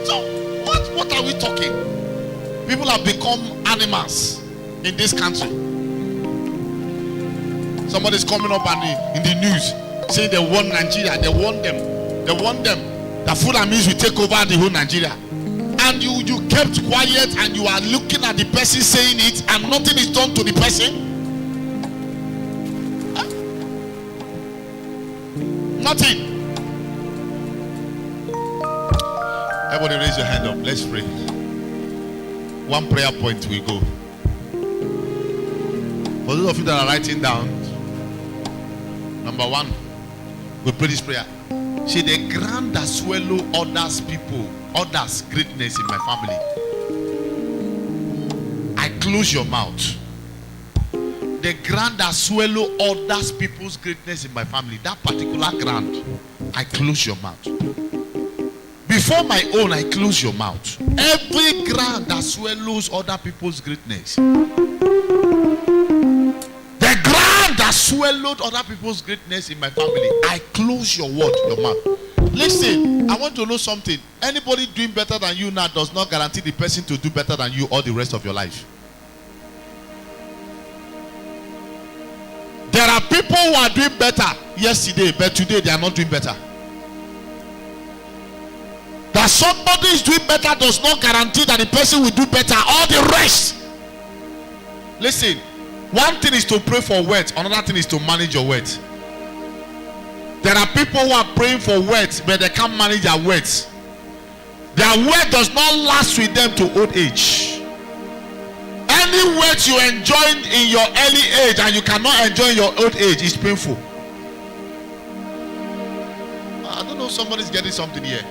So what are we talking? People have become animals in this country. Somebody's coming up and in the news saying they want Nigeria, they want them. that Fulanis will take over the whole Nigeria. And you kept quiet and you are looking at the person saying it and nothing is done to the person. Huh? Nothing. Everybody raise your hand up. Let's pray. One prayer point we go. For those of you that are writing down, number one, we pray this prayer. See, the ground that swallow others people, others greatness in my family. I close your mouth. The ground that swallow others people's greatness in my family, that particular ground, I close your mouth. Before my own, I close your mouth. Every ground that swallows other people's greatness, the ground that swallowed other people's greatness in my family, I close your word, your mouth. Listen, I want to know something. Anybody doing better than you now does not guarantee the person to do better than you all the rest of your life. There are people who are doing better yesterday, but today they are not doing better. That somebody is doing better does not guarantee that the person will do better all the rest. Listen, one thing is to pray for words, another thing is to manage your words. There are people who are praying for words, but they can't manage their words. Their word does not last with them to old age. Any words you enjoy in your early age and you cannot enjoy in your old age is painful. I don't know if somebody's getting something here.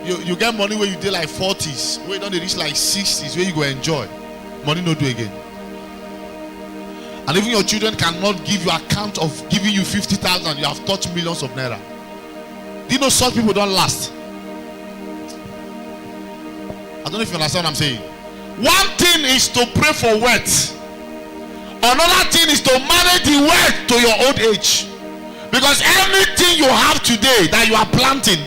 You get money when you do like 40s, when you don't reach like 60s, where you go enjoy. Money no do again. And even your children cannot give you account of giving you 50,000. You have touched millions of naira. Do you know such people don't last? I don't know if you understand what I'm saying. One thing is to pray for words. Another thing is to manage the word to your old age. Because anything you have today that you are planting,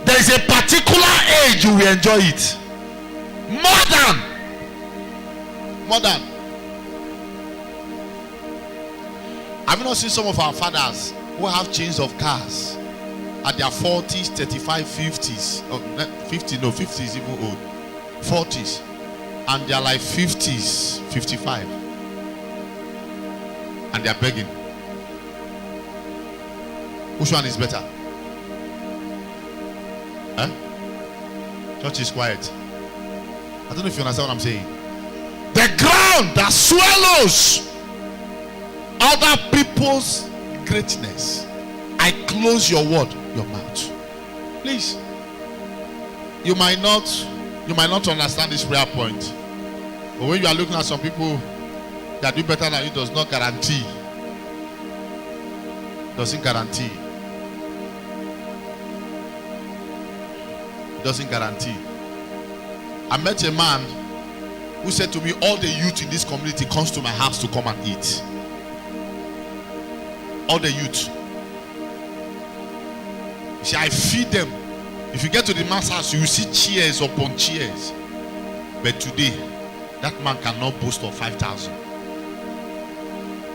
there is a particular age you will enjoy it. More than. Have you not seen some of our fathers who have chains of cars at their 40s, 35, 50s? Oh, 50, no, 50 is even old. 40s. And they are like 50s, 55. And they are begging. Which one is better? Huh? Church is quiet. I don't know if you understand what I'm saying. The ground that swallows other people's greatness, I close your word, your mouth. Please. You might not understand this prayer point. But when you are looking at some people that do better than you, does not guarantee. Doesn't guarantee. Doesn't guarantee. I met a man who said to me, all the youth in this community comes to my house to come and eat. All the youth. You see, I feed them. If you get to the man's house, you will see chairs upon chairs. But today, that man cannot boast of 5,000.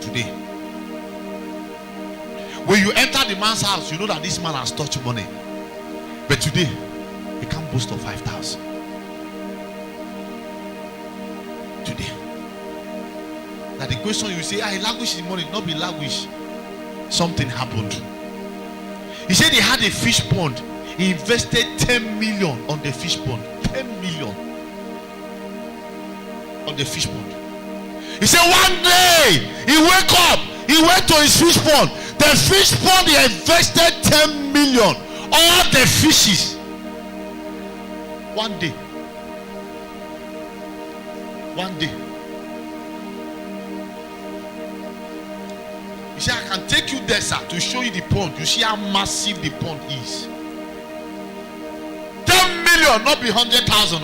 Today. When you enter the man's house, you know that this man has touched money. But today, he can't boast of 5,000. Today. That the question you say, I languish in money, not be languish. Something happened. He said he had a fish pond. He invested 10 million on the fish pond. 10 million on the fish pond. He said one day he woke up, he went to his fish pond. The fish pond, he invested 10 million. All the fishes. One day. One day. You see, I can take you there, sir, to show you the pond. You see how massive the pond is. 10 million, not be 100,000.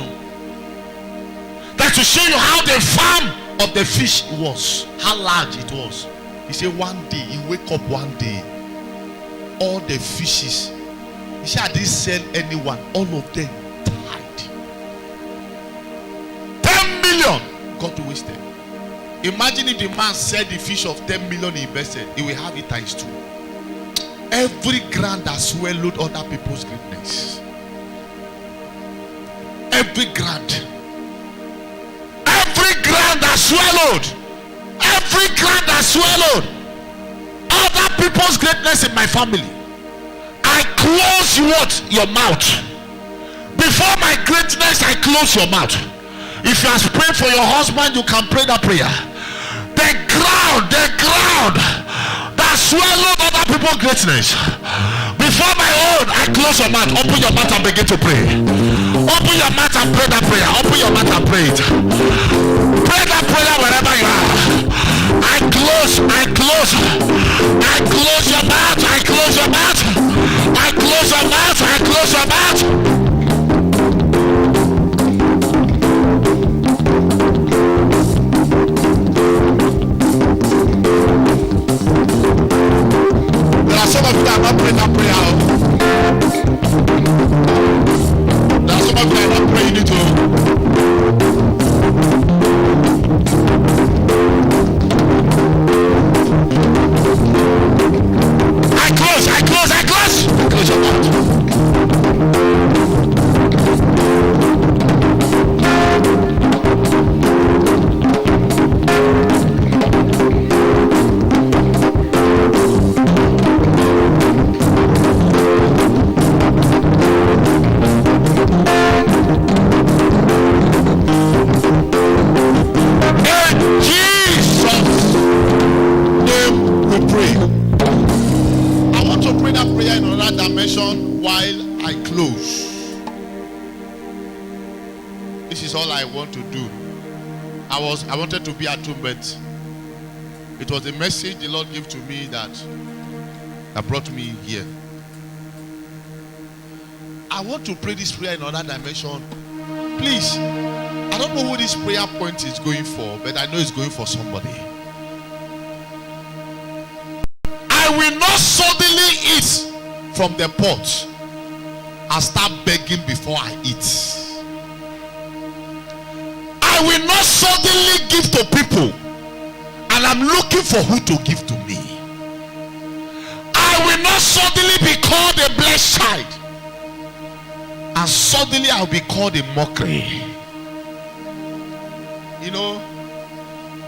That's to show you how the farm of the fish was, how large it was. He said one day, he wake up one day, all the fishes. He said, I didn't sell anyone. All of them died. 10 million got wasted. Imagine if the man said the fish of 10 million he invested, he will have it times 2. every ground that swallowed other people's greatness. Every ground that swallowed, every ground that swallowed other people's greatness in my family, I close your mouth. Before my greatness, I close your mouth. If you are praying for your husband, you can pray that prayer. The ground that swallowed other people's greatness, before my own, I close your mouth. Open your mouth and begin to pray. Open your mouth and pray that prayer. Open your mouth and pray it. Pray that prayer wherever you are. I close your mouth. I close your mouth. I close your mouth. I close your mouth. Some of you are not praying that prayer. There are some of you are not praying it too. I close your mouth. While I close, this is all I want to do. I wanted to be at home, but it was a message the Lord gave to me that brought me here. I want to pray this prayer in another dimension. Please, I don't know who this prayer point is going for, but I know it's going for somebody. I will not suddenly eat from the pot and start begging before I eat. I will not suddenly give to people and I'm looking for who to give to me. I will not suddenly be called a blessed child and suddenly I'll be called a mockery. You know,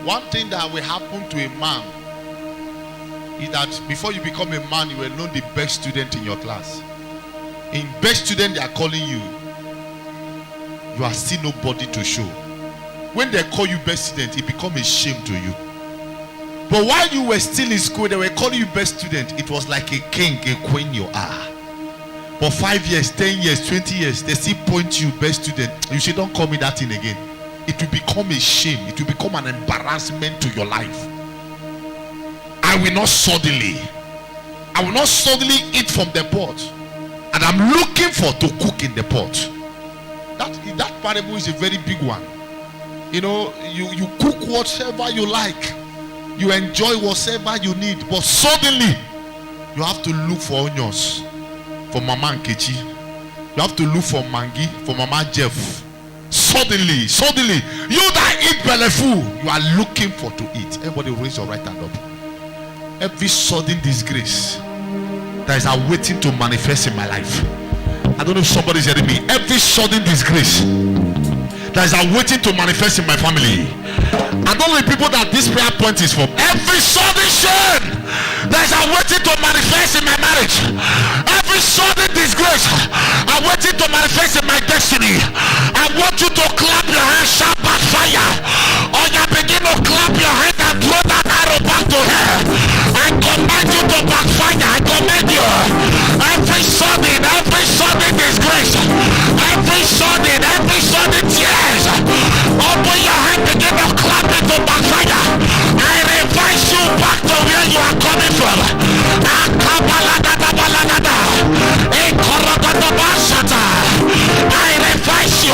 one thing that will happen to a man is that before you become a man, you were known the best student in your class. In best student, they are calling you. You are still nobody to show. When they call you best student, it becomes a shame to you. But while you were still in school, they were calling you best student. It was like a king, a queen you are. For 5 years, 10 years, 20 years, they still point you best student. You say, don't call me that thing again. It will become a shame. It will become an embarrassment to your life. I will not suddenly eat from the pot. And I'm looking for to cook in the pot. That parable is a very big one. You know, you cook whatever you like. You enjoy whatever you need. But suddenly, you have to look for onions for Mama Nkechi. You have to look for mangi for Mama Jeff. Suddenly, you that eat belleful, you are looking for to eat. Everybody raise your right hand up. Every sudden disgrace that is awaiting to manifest in my life. I don't know if somebody is hearing me. Every sudden disgrace that is awaiting to manifest in my family. I don't know the people that this prayer point is for. Every sudden shame that is awaiting to manifest in my marriage. Every sudden disgrace awaiting to manifest in my destiny. I want you to clap your hands, shout back fire. Or you begin to clap your hands and throw that arrow back to her. I command you to backfire. I command you. Every sudden disgrace, every sudden tears, open your hand, begin to clap it to backfire. I reverse you back to where you are coming from. I reverse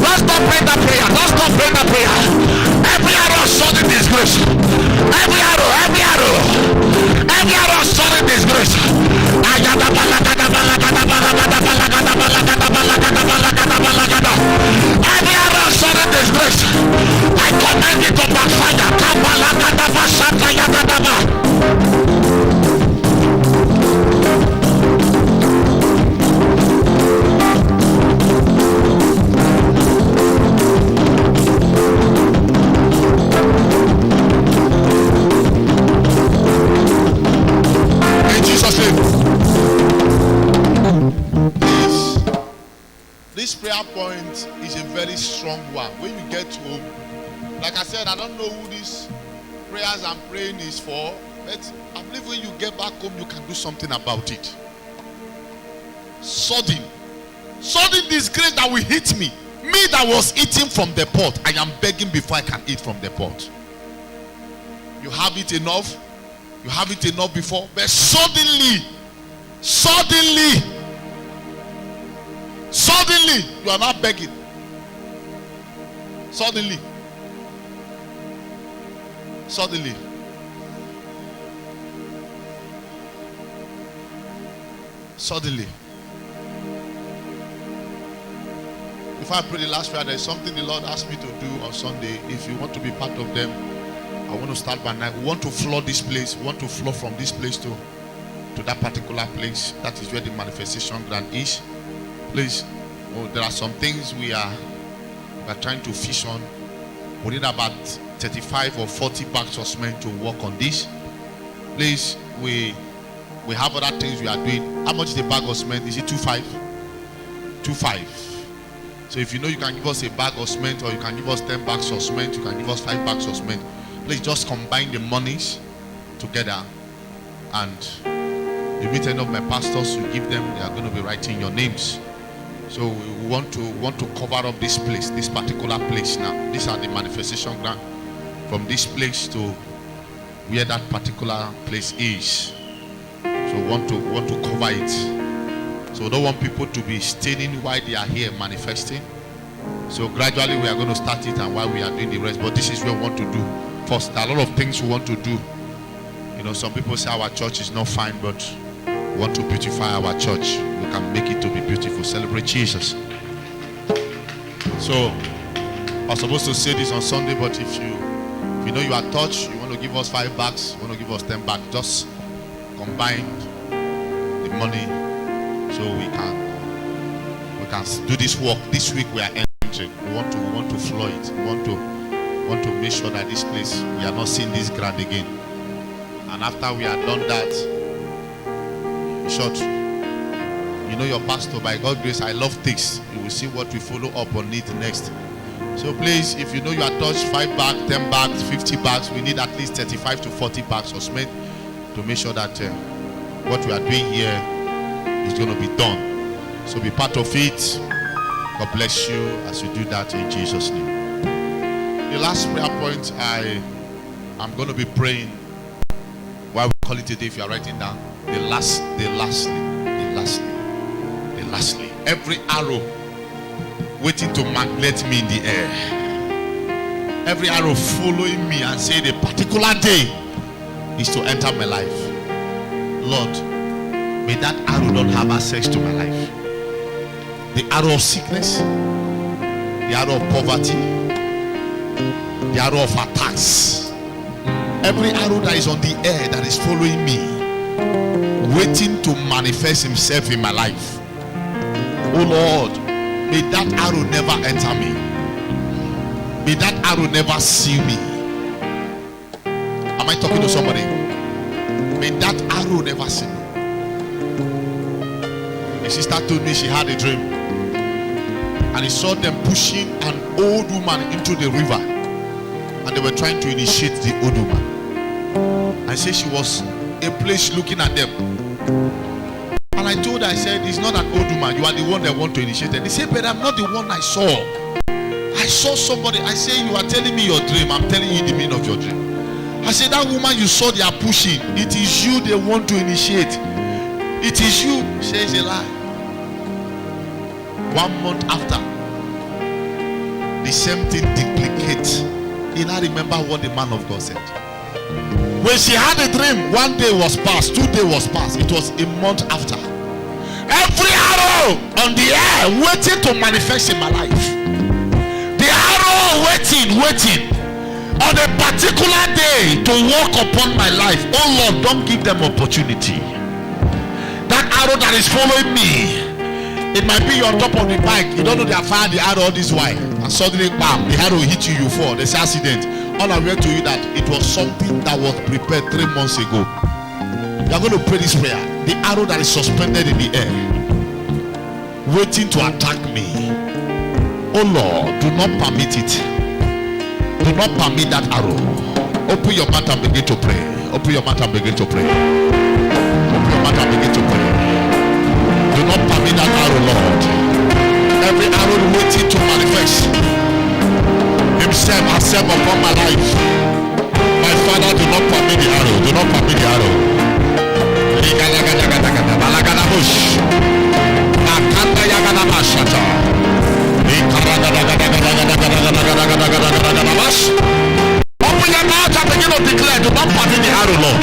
Let's not pray that prayer. Let's not pray that prayer. Every arrow of sudden disgrace. Every arrow of sudden disgrace. Every arrow of sudden disgrace. I command it to backfire. In Jesus' name. This prayer point is a very strong one. When you get home, like I said, I don't know who these prayers I'm praying is for, but I believe when you get back home, you can do something about it. Sudden disgrace that will hit me. Me that was eating from the pot, I am begging before I can eat from the pot. You have it enough. You have it enough before, but suddenly, you are not begging. Suddenly. Before I pray the last prayer, there is something the Lord asked me to do on Sunday. If you want to be part of them, I want to start by 9. We want to flood this place. We want to flow from this place to that particular place. That is where the manifestation ground is. Please, there are some things we are trying to fish on. We need about 35 or 40 bags of cement to work on this. Please, we have other things we are doing. How much is the bag of cement? Is it 2.5? 2.5. So if you know you can give us a bag of cement, or you can give us 10 bags of cement, you can give us 5 bags of cement. Please just combine the monies together, and you meet any of my pastors, you give them, they are going to be writing your names. So we want to cover up this place, this particular place now. These are the manifestation ground from this place to where that particular place is. So we want to cover it. So we don't want people to be staying while they are here manifesting. So gradually we are going to start it, and while we are doing the rest. But this is what we want to do. First, there are a lot of things we want to do. You know, some people say our church is not fine, but we want to beautify our church. We can make it to be beautiful. Celebrate Jesus. So I was supposed to say this on Sunday, but if you know you are touched, you want to give us 5 bags, you want to give us 10 bags, just combine the money so we can do this work. This week we are entering. We want to flow it. We want to make sure that this place, we are not seeing this ground again. And after we are done that, in short, you know your pastor, by God's grace, I love things. You will see what we follow up on it next. So please, if you know you are touched, 5 bags, 10 bags, 50 bags, we need at least 35 to 40 bags of cement to make sure that what we are doing here is going to be done. So be part of it. God bless you as you do that in Jesus' name. The last prayer point I'm going to be praying, while we call it today, if you are writing down, the lastly. Every arrow waiting to magnet me in the air. Every arrow following me and saying a particular day is to enter my life. Lord, may that arrow not have access to my life. The arrow of sickness, the arrow of poverty, the arrow of attacks. Every arrow that is on the air that is following me, waiting to manifest himself in my life. Oh Lord, may that arrow never enter me. May that arrow never see me. Am I talking to somebody? May that arrow never see me. A sister told me she had a dream, and he saw them pushing an old woman into the river, and they were trying to initiate the old woman. I said she was a place looking at them. And I told her, I said, it's not an old woman, you are the one that want to initiate it. They said, but I'm not the one I saw. I saw somebody. I said, you are telling me your dream, I'm telling you the meaning of your dream. I said, that woman you saw they are pushing, it is you they want to initiate. It is you. She says a lie. 1 month after, the same thing duplicate. You now remember what the man of God said. When she had a dream, 1 day was passed, 2 days was passed. It was a month after. Every arrow on the air waiting to manifest in my life. The arrow waiting on a particular day to walk upon my life. Oh Lord, don't give them opportunity. That arrow that is following me, it might be on top of the bike. You don't know they have fired the arrow this way, and suddenly bam, the arrow hit you, you fall. There's an accident. All I read to you that it was something that was prepared 3 months ago. You are going to pray this prayer. The arrow that is suspended in the air, waiting to attack me. Oh Lord, do not permit it. Do not permit that arrow. Open your mouth and begin to pray. Open your mouth and begin to pray. Open your mouth and begin to pray. Do not permit that arrow, Lord. Every arrow waiting to manifest himself herself upon my life. My Father, do not permit the arrow. Do not permit the arrow. Open your mouth and begin to declare. Do not permit the arrow, Lord.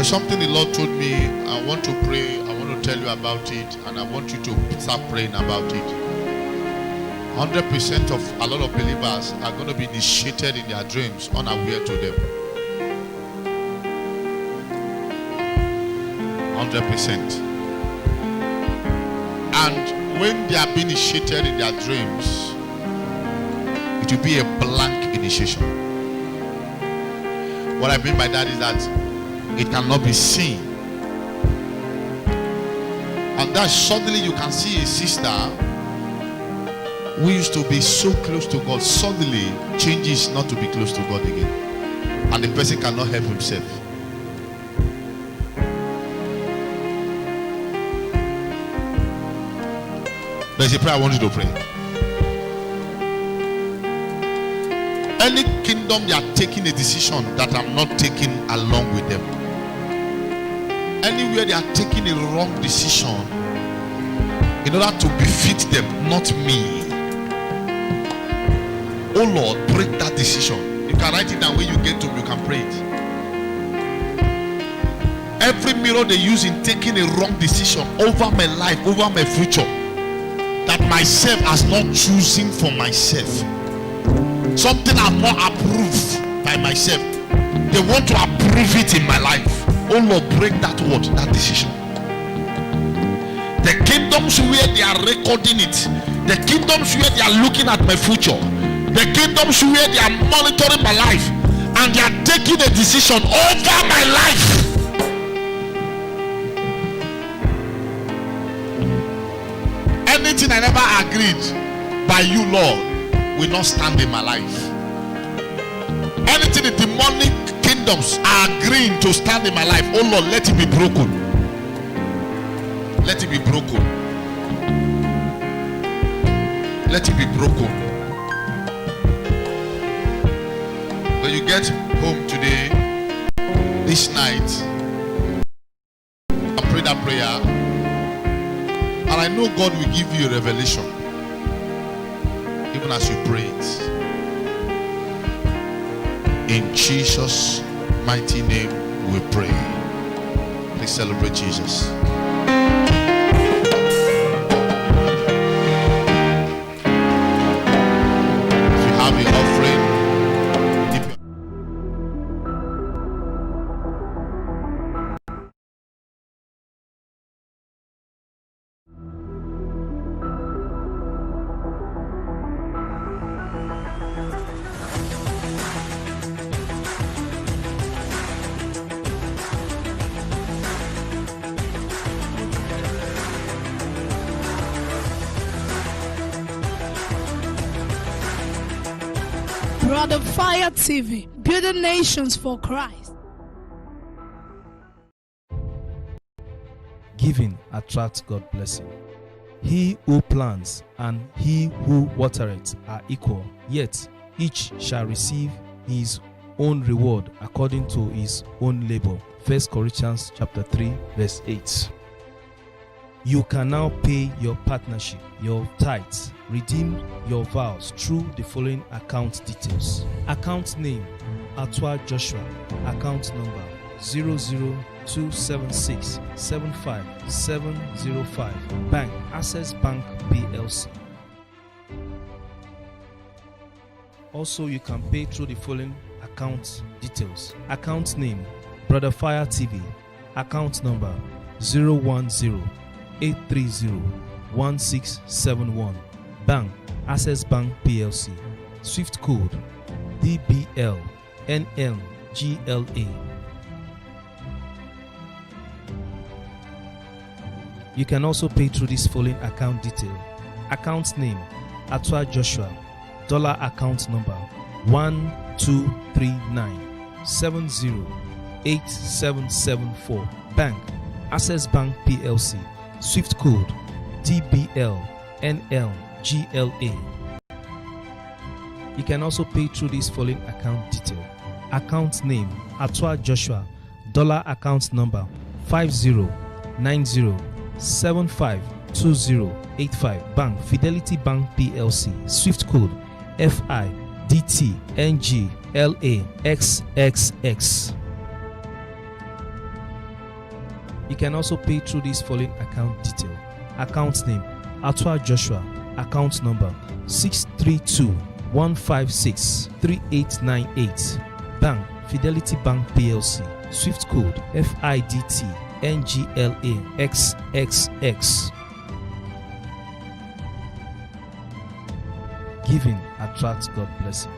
Something the Lord told me, I want to pray, I want to tell you about it, and I want you to start praying about it. 100% of a lot of believers are going to be initiated in their dreams unaware to them. 100%. And when they are being initiated in their dreams, it will be a blank initiation. What I mean by that is that it cannot be seen. And that suddenly you can see a sister who used to be so close to God, suddenly changes not to be close to God again. And the person cannot help himself. There's a prayer I want you to pray. Any kingdom you are taking a decision that I'm not taking along with them. Anywhere they are taking a wrong decision in order to befit them, not me. Oh Lord, break that decision. You can write it down. When you get to, you can pray it. Every mirror they use in taking a wrong decision over my life, over my future, that myself has not choosing for myself. Something I'm not approved by myself. They want to approve it in my life. Oh Lord, break that word, that decision. The kingdoms where they are recording it, the kingdoms where they are looking at my future, the kingdoms where they are monitoring my life, and they are taking a decision over my life. Anything I never agreed by you, Lord, will not stand in my life. Anything the demonic kingdoms are agreeing to stand in my life, oh Lord, let it be broken. Let it be broken. Let it be broken. When you get home today, this night, I pray that prayer, and I know God will give you a revelation even as you pray it. In Jesus' mighty name we pray. Please celebrate Jesus. Brother Fire TV, building nations for Christ. Giving attracts God blessing. He who plants and he who watereth are equal, yet each shall receive his own reward according to his own labor. 1 Corinthians chapter 3 verse 8. You can now pay your partnership, your tithes, redeem your vows through the following account details. Account name, Atwa Joshua. Account number 00276757005. Bank, Access Bank PLC. Also, you can pay through the following account details. Account name, Brother Fire TV. Account number 010-830-1671. Bank, Access Bank PLC. Swift code DBL NLGLA. You can also pay through this following account detail. Account name, Atwa Joshua. Dollar account number 1239708774. Bank, Access Bank PLC. Swift code DBL NLGLA. You can also pay through this following account detail. Account name, Atwa Joshua. Dollar account number 5090752085. Bank, Fidelity Bank PLC. Swift code FIDTNGLAXXX. You can also pay through this following account detail. Account name, Atwa Joshua. Account number 632-156-3898. Bank, Fidelity Bank PLC. Swift code FIDTNGLAXXX. Giving attracts God blessing.